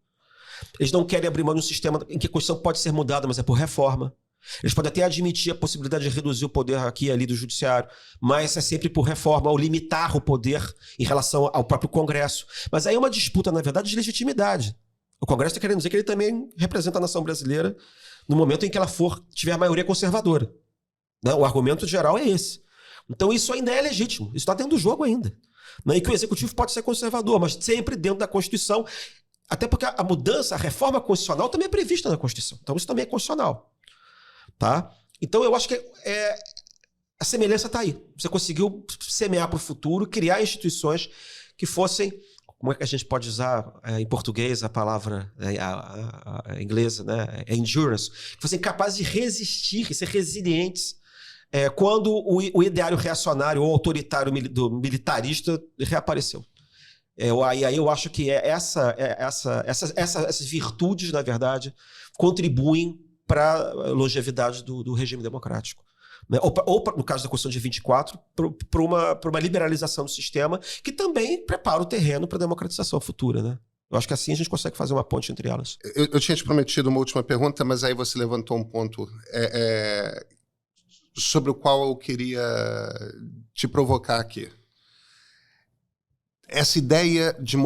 Eles não querem abrir mão de um sistema em que a Constituição pode ser mudada, mas é por reforma. Eles podem até admitir a possibilidade de reduzir o poder aqui e ali do judiciário, mas é sempre por reforma, ou limitar o poder em relação ao próprio Congresso. Mas aí é uma disputa, na verdade, de legitimidade. O Congresso está querendo dizer que ele também representa a nação brasileira no momento em que ela tiver a maioria conservadora. Né? O argumento geral é esse. Então isso ainda é legítimo. Isso está dentro do jogo ainda. Né? E que o executivo pode ser conservador, mas sempre dentro da Constituição, até porque a mudança, a reforma constitucional também é prevista na Constituição. Então isso também é constitucional. Tá? Então eu acho que a semelhança está aí. Você conseguiu semear para o futuro, criar instituições que fossem, como é que a gente pode usar em português a palavra a inglesa, né? Endurance, que fossem capazes de resistir e ser resilientes quando o ideário reacionário ou autoritário militarista reapareceu. Aí eu acho que essas virtudes, na verdade, contribuem para a longevidade do regime democrático. Né? Ou, no caso da Constituição de 24, para uma liberalização do sistema que também prepara o terreno para a democratização futura. Né? Eu acho que assim a gente consegue fazer uma ponte entre elas.
Eu tinha te prometido uma última pergunta, mas aí você levantou um ponto sobre o qual eu queria te provocar aqui. Essa ideia de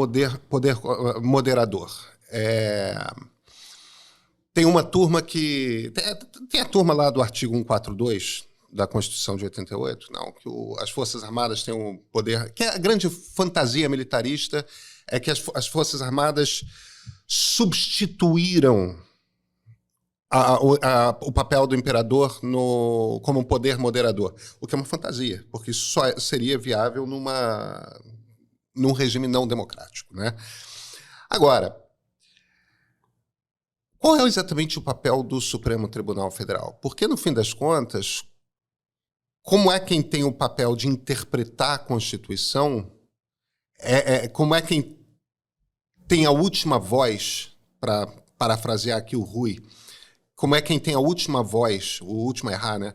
poder moderador. Tem uma turma que... Tem a turma lá do artigo 142 da Constituição de 88, não, que as Forças Armadas têm um poder... Que é a grande fantasia militarista, é que as Forças Armadas substituíram o papel do imperador como um poder moderador, o que é uma fantasia, porque isso só seria viável num regime não democrático, né? Agora, qual é exatamente o papel do Supremo Tribunal Federal? Porque, no fim das contas, como é quem tem o papel de interpretar a Constituição, como é quem tem a última voz, para parafrasear aqui o Rui, como é quem tem a última voz, o último a errar, né?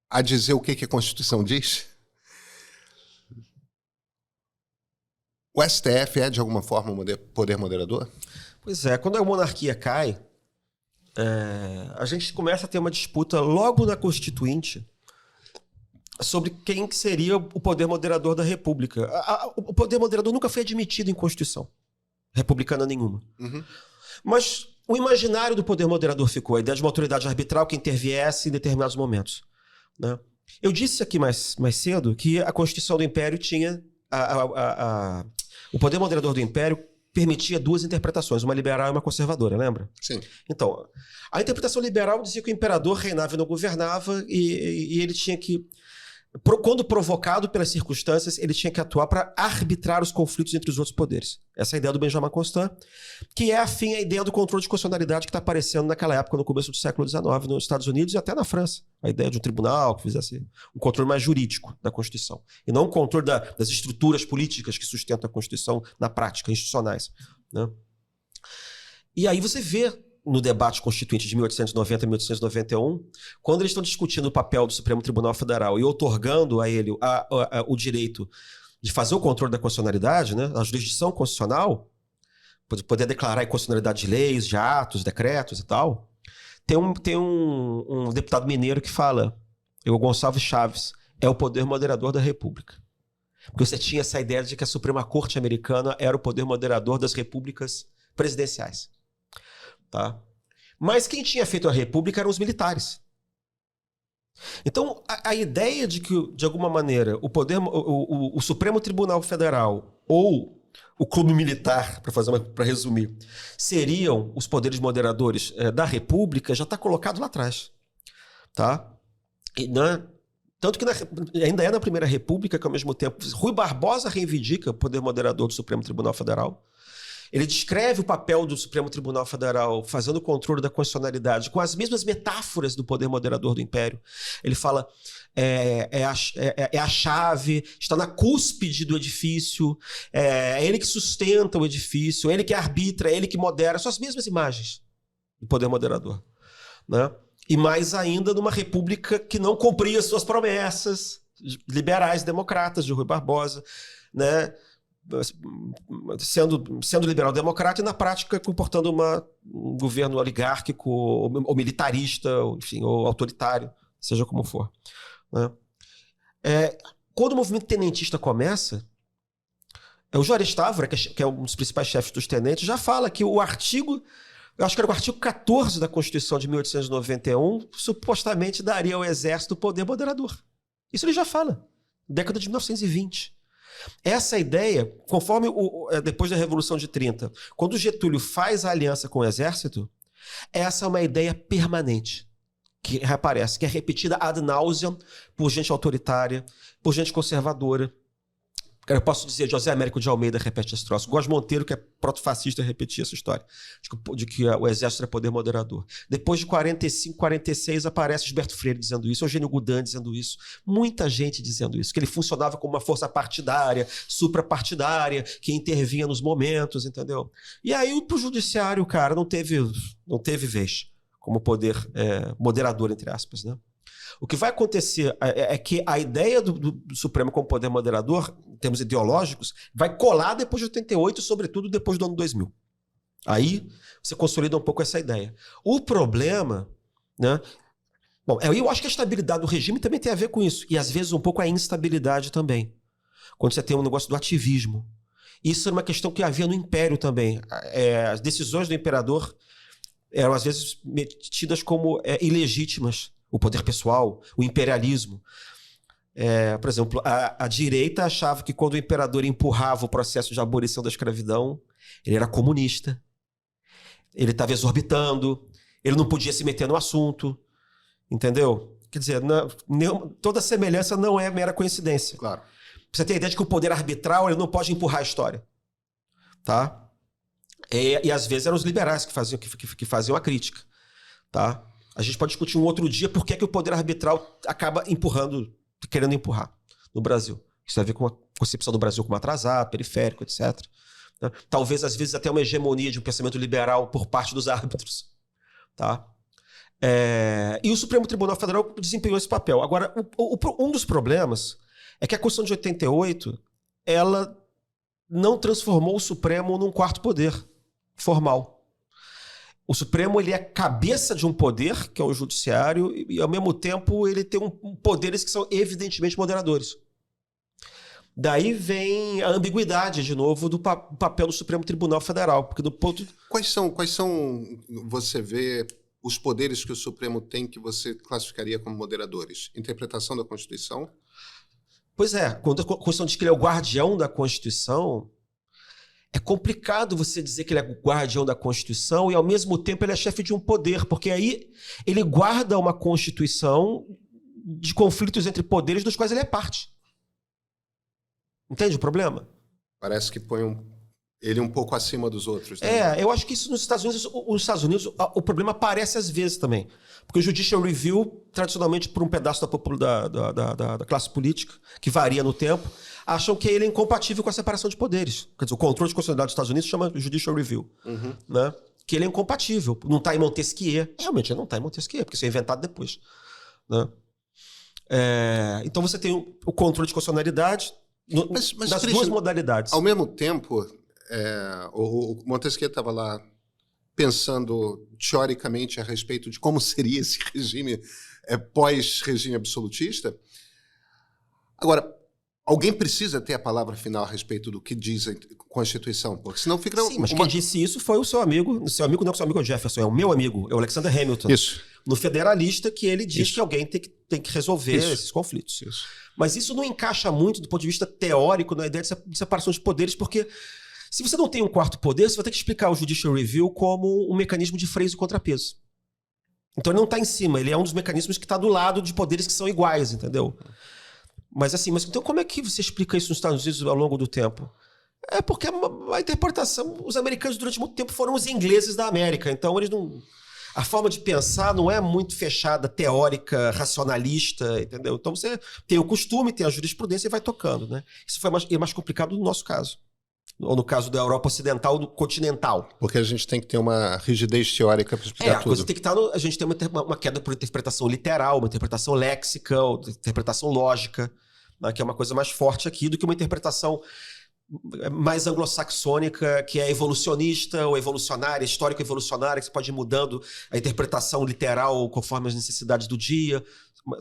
A dizer o que a Constituição diz? O STF é, de alguma forma, um poder moderador?
Pois é, quando a monarquia cai, a gente começa a ter uma disputa logo na Constituinte sobre quem que seria o poder moderador da República. O poder moderador nunca foi admitido em Constituição republicana nenhuma. Uhum. Mas o imaginário do poder moderador ficou, a ideia de uma autoridade arbitral que interviesse em determinados momentos. Né? Eu disse aqui mais cedo que a Constituição do Império tinha... o poder moderador do Império permitia duas interpretações, uma liberal e uma conservadora, lembra?
Sim.
Então, a interpretação liberal dizia que o imperador reinava e não governava e ele tinha que, quando provocado pelas circunstâncias, ele tinha que atuar para arbitrar os conflitos entre os outros poderes. Essa é a ideia do Benjamin Constant, que é afim à ideia do controle de constitucionalidade que está aparecendo naquela época, no começo do século XIX, nos Estados Unidos e até na França. A ideia de um tribunal que fizesse um controle mais jurídico da Constituição. E não um controle das estruturas políticas que sustentam a Constituição na prática, institucionais. Né? E aí você vê no debate constituinte de 1890 e 1891, quando eles estão discutindo o papel do Supremo Tribunal Federal e otorgando a ele o direito de fazer o controle da constitucionalidade, né, a jurisdição constitucional, poder declarar a inconstitucionalidade de leis, de atos, decretos e tal, tem um deputado mineiro que fala, o Gonçalves Chaves, é o poder moderador da República. Porque você tinha essa ideia de que a Suprema Corte americana era o poder moderador das repúblicas presidenciais. Tá? Mas quem tinha feito a República eram os militares. Então, a ideia de que, de alguma maneira, o Supremo Tribunal Federal ou o clube militar, para resumir, seriam os poderes moderadores da República, já está colocado lá atrás. Tá? Tanto que ainda é na Primeira República que, ao mesmo tempo, Rui Barbosa reivindica o poder moderador do Supremo Tribunal Federal. Ele descreve o papel do Supremo Tribunal Federal fazendo o controle da constitucionalidade com as mesmas metáforas do poder moderador do Império. Ele fala, é a chave, está na cúspide do edifício, é ele que sustenta o edifício, é ele que arbitra, é ele que modera. São as mesmas imagens do poder moderador. Né? E mais ainda numa república que não cumpria suas promessas liberais democratas de Rui Barbosa, né? Sendo liberal-democrata e, na prática, comportando um governo oligárquico ou militarista, enfim, ou autoritário, seja como for. Né? Quando o movimento tenentista começa, o Juarez Távora, que é um dos principais chefes dos tenentes, já fala que o artigo, eu acho que era o artigo 14 da Constituição de 1891, supostamente daria ao Exército poder moderador. Isso ele já fala. década de 1920. Essa ideia, conforme depois da Revolução de 30, quando o Getúlio faz a aliança com o exército, essa é uma ideia permanente, que reaparece, que é repetida ad nauseam por gente autoritária, por gente conservadora. Eu posso dizer, José Américo de Almeida repete esse troço. Góes Monteiro, que é protofascista, repetia essa história de que o exército é poder moderador. Depois de 45, 46, aparece Gilberto Freire dizendo isso, Eugênio Goudin dizendo isso, muita gente dizendo isso, que ele funcionava como uma força partidária, suprapartidária, que intervinha nos momentos, entendeu? E aí, pro judiciário, cara, não teve vez como poder moderador, entre aspas, né? O que vai acontecer é que a ideia do Supremo como poder moderador, em termos ideológicos, vai colar depois de 88, sobretudo depois do ano 2000. Aí você consolida um pouco essa ideia. O problema, né? Bom, eu acho que a estabilidade do regime também tem a ver com isso. E às vezes um pouco a instabilidade também. Quando você tem um negócio do ativismo. Isso era uma questão que havia no Império também. As decisões do imperador eram às vezes tidas como ilegítimas. O poder pessoal, o imperialismo. Por exemplo, a direita achava que quando o imperador empurrava o processo de abolição da escravidão, ele era comunista. Ele estava exorbitando, ele não podia se meter no assunto. Entendeu? Quer dizer, toda semelhança não é mera coincidência.
Claro.
Você tem a ideia de que o poder arbitral ele não pode empurrar a história. Tá? E às vezes eram os liberais que faziam a crítica. Tá? A gente pode discutir um outro dia por que o poder arbitral acaba querendo empurrar no Brasil. Isso tem a ver com a concepção do Brasil como atrasado, periférico, etc. Talvez, às vezes, até uma hegemonia de um pensamento liberal por parte dos árbitros. Tá? E o Supremo Tribunal Federal desempenhou esse papel. Agora, um dos problemas é que a Constituição de 88 ela não transformou o Supremo num quarto poder formal. O Supremo ele é cabeça de um poder, que é o judiciário, e ao mesmo tempo ele tem poderes que são evidentemente moderadores. Daí vem a ambiguidade, de novo, do papel do Supremo Tribunal Federal. Porque do ponto...
Quais são, você vê, os poderes que o Supremo tem que você classificaria como moderadores? Interpretação da Constituição?
Pois é, quando a Constituição diz que ele é o guardião da Constituição... É complicado você dizer que ele é guardião da Constituição e, ao mesmo tempo, ele é chefe de um poder, porque aí ele guarda uma Constituição de conflitos entre poderes dos quais ele é parte. Entende o problema?
Parece que põe ele um pouco acima dos outros. Né?
Eu acho que isso nos Estados Unidos, o problema aparece às vezes também. Porque o Judicial Review, tradicionalmente, por um pedaço da classe política, que varia no tempo, acham que ele é incompatível com a separação de poderes. Quer dizer, o controle de constitucionalidade dos Estados Unidos chama Judicial Review.
Uhum.
Né? Que ele é incompatível. Não está em Montesquieu. Realmente, ele não está em Montesquieu, porque isso é inventado depois. Né? Então você tem o controle de constitucionalidade das duas modalidades.
Ao mesmo tempo, o Montesquieu estava lá pensando teoricamente a respeito de como seria esse regime pós-regime absolutista. Agora, alguém precisa ter a palavra final a respeito do que diz a Constituição, porque senão fica...
Sim, mas quem disse isso foi o seu amigo. Seu amigo não é o seu amigo Jefferson, é o meu amigo, é o Alexander Hamilton.
Isso.
No Federalista, que ele diz que alguém tem que resolver esses conflitos.
Isso.
Mas isso não encaixa muito do ponto de vista teórico na ideia de separação de poderes, porque se você não tem um quarto poder, você vai ter que explicar o Judicial Review como um mecanismo de freio e contrapeso. Então ele não está em cima, ele é um dos mecanismos que está do lado de poderes que são iguais, entendeu? Mas então como é que você explica isso nos Estados Unidos ao longo do tempo? É porque a interpretação, os americanos durante muito tempo foram os ingleses da América, então eles não... A forma de pensar não é muito fechada, teórica, racionalista, entendeu? Então você tem o costume, tem a jurisprudência e vai tocando, né? Isso foi mais complicado no nosso caso. Ou no caso da Europa Ocidental, do continental.
Porque a gente tem que ter uma rigidez teórica para explicar tudo.
A coisa tem que estar a gente tem uma queda por interpretação literal, uma interpretação léxica, uma interpretação lógica, né, que é uma coisa mais forte aqui do que uma interpretação mais anglo-saxônica, que é evolucionista ou evolucionária, histórico-evolucionária, que você pode ir mudando a interpretação literal conforme as necessidades do dia.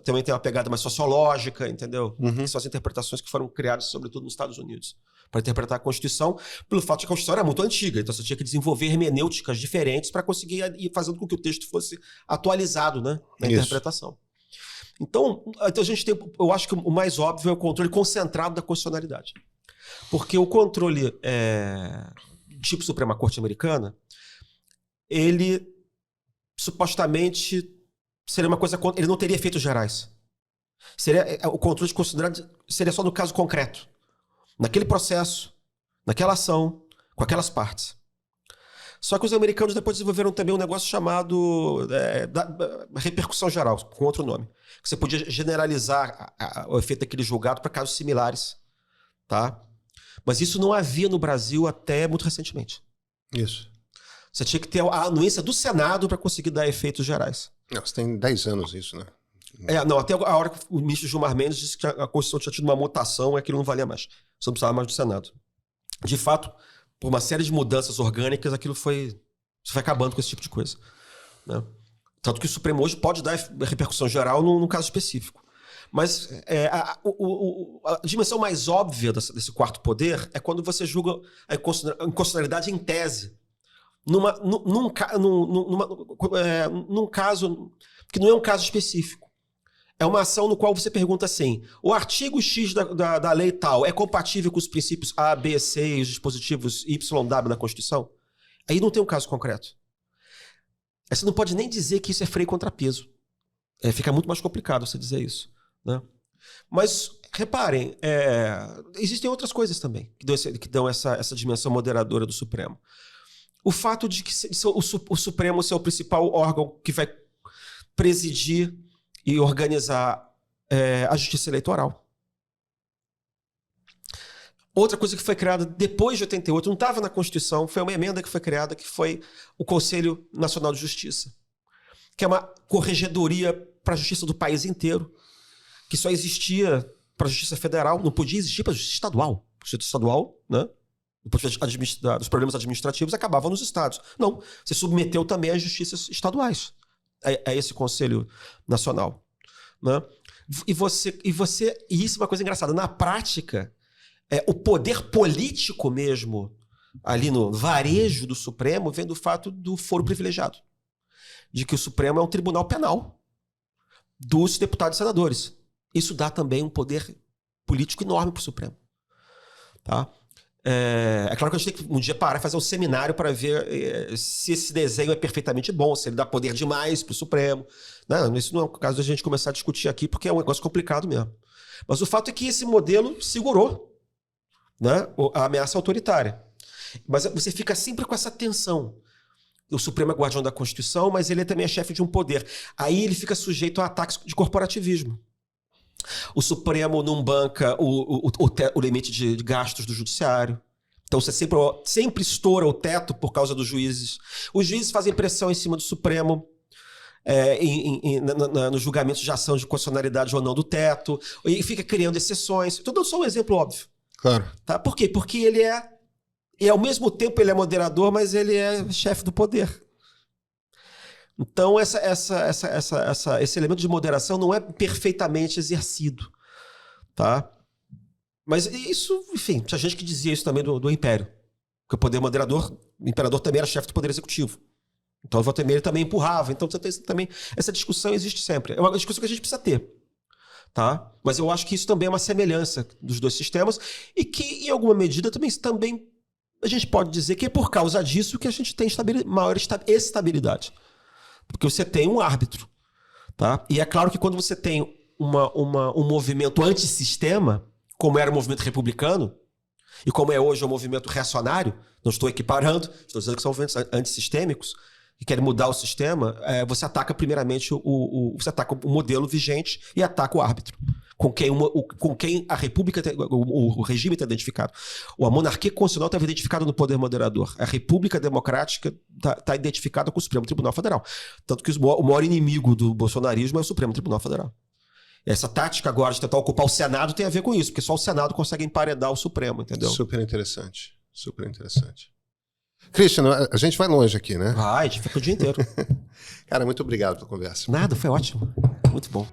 Também tem uma pegada mais sociológica, entendeu?
Uhum.
São as interpretações que foram criadas, sobretudo nos Estados Unidos, para interpretar a Constituição, pelo fato de que a Constituição era muito antiga, então você tinha que desenvolver hermenêuticas diferentes para conseguir ir fazendo com que o texto fosse atualizado, né, na interpretação. Então a gente tem, eu acho que o mais óbvio é o controle concentrado da constitucionalidade. Porque o controle tipo Suprema Corte Americana, ele supostamente seria uma coisa... Ele não teria efeitos gerais. O controle de constitucionalidade seria só no caso concreto. Naquele processo, naquela ação, com aquelas partes. Só que os americanos depois desenvolveram também um negócio chamado da repercussão geral, com outro nome. Que você podia generalizar o efeito daquele julgado para casos similares. Tá? Mas isso não havia no Brasil até muito recentemente.
Isso.
Você tinha que ter a anuência do Senado para conseguir dar efeitos gerais.
Não, você tem 10 anos isso, né?
Não, até a hora que o ministro Gilmar Mendes disse que a Constituição tinha tido uma mutação e aquilo não valia mais. Você não precisava mais do Senado. De fato, por uma série de mudanças orgânicas, aquilo foi acabando com esse tipo de coisa. Né? Tanto que o Supremo hoje pode dar repercussão geral num caso específico. Mas a dimensão mais óbvia desse quarto poder é quando você julga a inconstitucionalidade em tese. Num caso que não é um caso específico. É uma ação no qual você pergunta assim: o artigo X da lei tal é compatível com os princípios A, B, C e os dispositivos Y, W da Constituição? Aí não tem um caso concreto. Aí você não pode nem dizer que isso é freio e contrapeso. Fica muito mais complicado você dizer isso. Né? Mas, reparem, existem outras coisas também que dão essa dimensão moderadora do Supremo. O fato de que o Supremo ser o principal órgão que vai presidir e organizar a justiça eleitoral. Outra coisa que foi criada depois de 88, não estava na Constituição, foi uma emenda que foi criada, que foi o Conselho Nacional de Justiça, que é uma corregedoria para a justiça do país inteiro, que só existia para a justiça federal, não podia existir para a justiça estadual. A justiça estadual, né? Dos problemas administrativos acabavam nos estados. Não, você submeteu também às justiças estaduais a esse Conselho Nacional. Né? E isso é uma coisa engraçada. Na prática, o poder político mesmo, ali no varejo do Supremo, vem do fato do foro privilegiado. De que o Supremo é um tribunal penal dos deputados e senadores. Isso dá também um poder político enorme para o Supremo. Tá? É claro que a gente tem que um dia parar e fazer um seminário para ver se esse desenho é perfeitamente bom, se ele dá poder demais para o Supremo. Não, isso não é o caso da gente começar a discutir aqui, porque é um negócio complicado mesmo. Mas o fato é que esse modelo segurou, né, a ameaça autoritária. Mas você fica sempre com essa tensão. O Supremo é guardião da Constituição, mas ele também é chefe de um poder. Aí ele fica sujeito a ataques de corporativismo. O Supremo não banca o limite de gastos do judiciário. Então você sempre estoura o teto por causa dos juízes. Os juízes fazem pressão em cima do Supremo nos julgamentos de ação de constitucionalidade ou não do teto, e fica criando exceções. Estou dando só um exemplo óbvio.
Claro.
Tá? Por quê? Porque ele e ao mesmo tempo ele é moderador, mas ele é chefe do poder. Então, esse elemento de moderação não é perfeitamente exercido. Tá? Mas isso, enfim, tinha gente que dizia isso também do Império. Que o poder moderador, o imperador também era chefe do poder executivo. Então, o Voltaire também empurrava. Então, você tem também, essa discussão existe sempre. É uma discussão que a gente precisa ter. Tá? Mas eu acho que isso também é uma semelhança dos dois sistemas e que, em alguma medida, também a gente pode dizer que é por causa disso que a gente tem maior estabilidade. Porque você tem um árbitro. Tá? E é claro que quando você tem um movimento antissistema, como era o movimento republicano, e como é hoje o movimento reacionário, não estou equiparando, estou dizendo que são movimentos antissistêmicos, que querem mudar o sistema, você ataca primeiramente você ataca o modelo vigente e ataca o árbitro, com quem a república, o regime está identificado. A monarquia constitucional estava identificada no poder moderador. A república democrática está identificada com o Supremo Tribunal Federal. Tanto que o maior inimigo do bolsonarismo é o Supremo Tribunal Federal. Essa tática agora de tentar ocupar o Senado tem a ver com isso, porque só o Senado consegue emparedar o Supremo, entendeu?
Super interessante. Super interessante. Christian, a gente vai longe aqui, né?
Vai, a gente fica o dia inteiro.
Cara, muito obrigado pela conversa.
Nada, foi ótimo. Muito bom.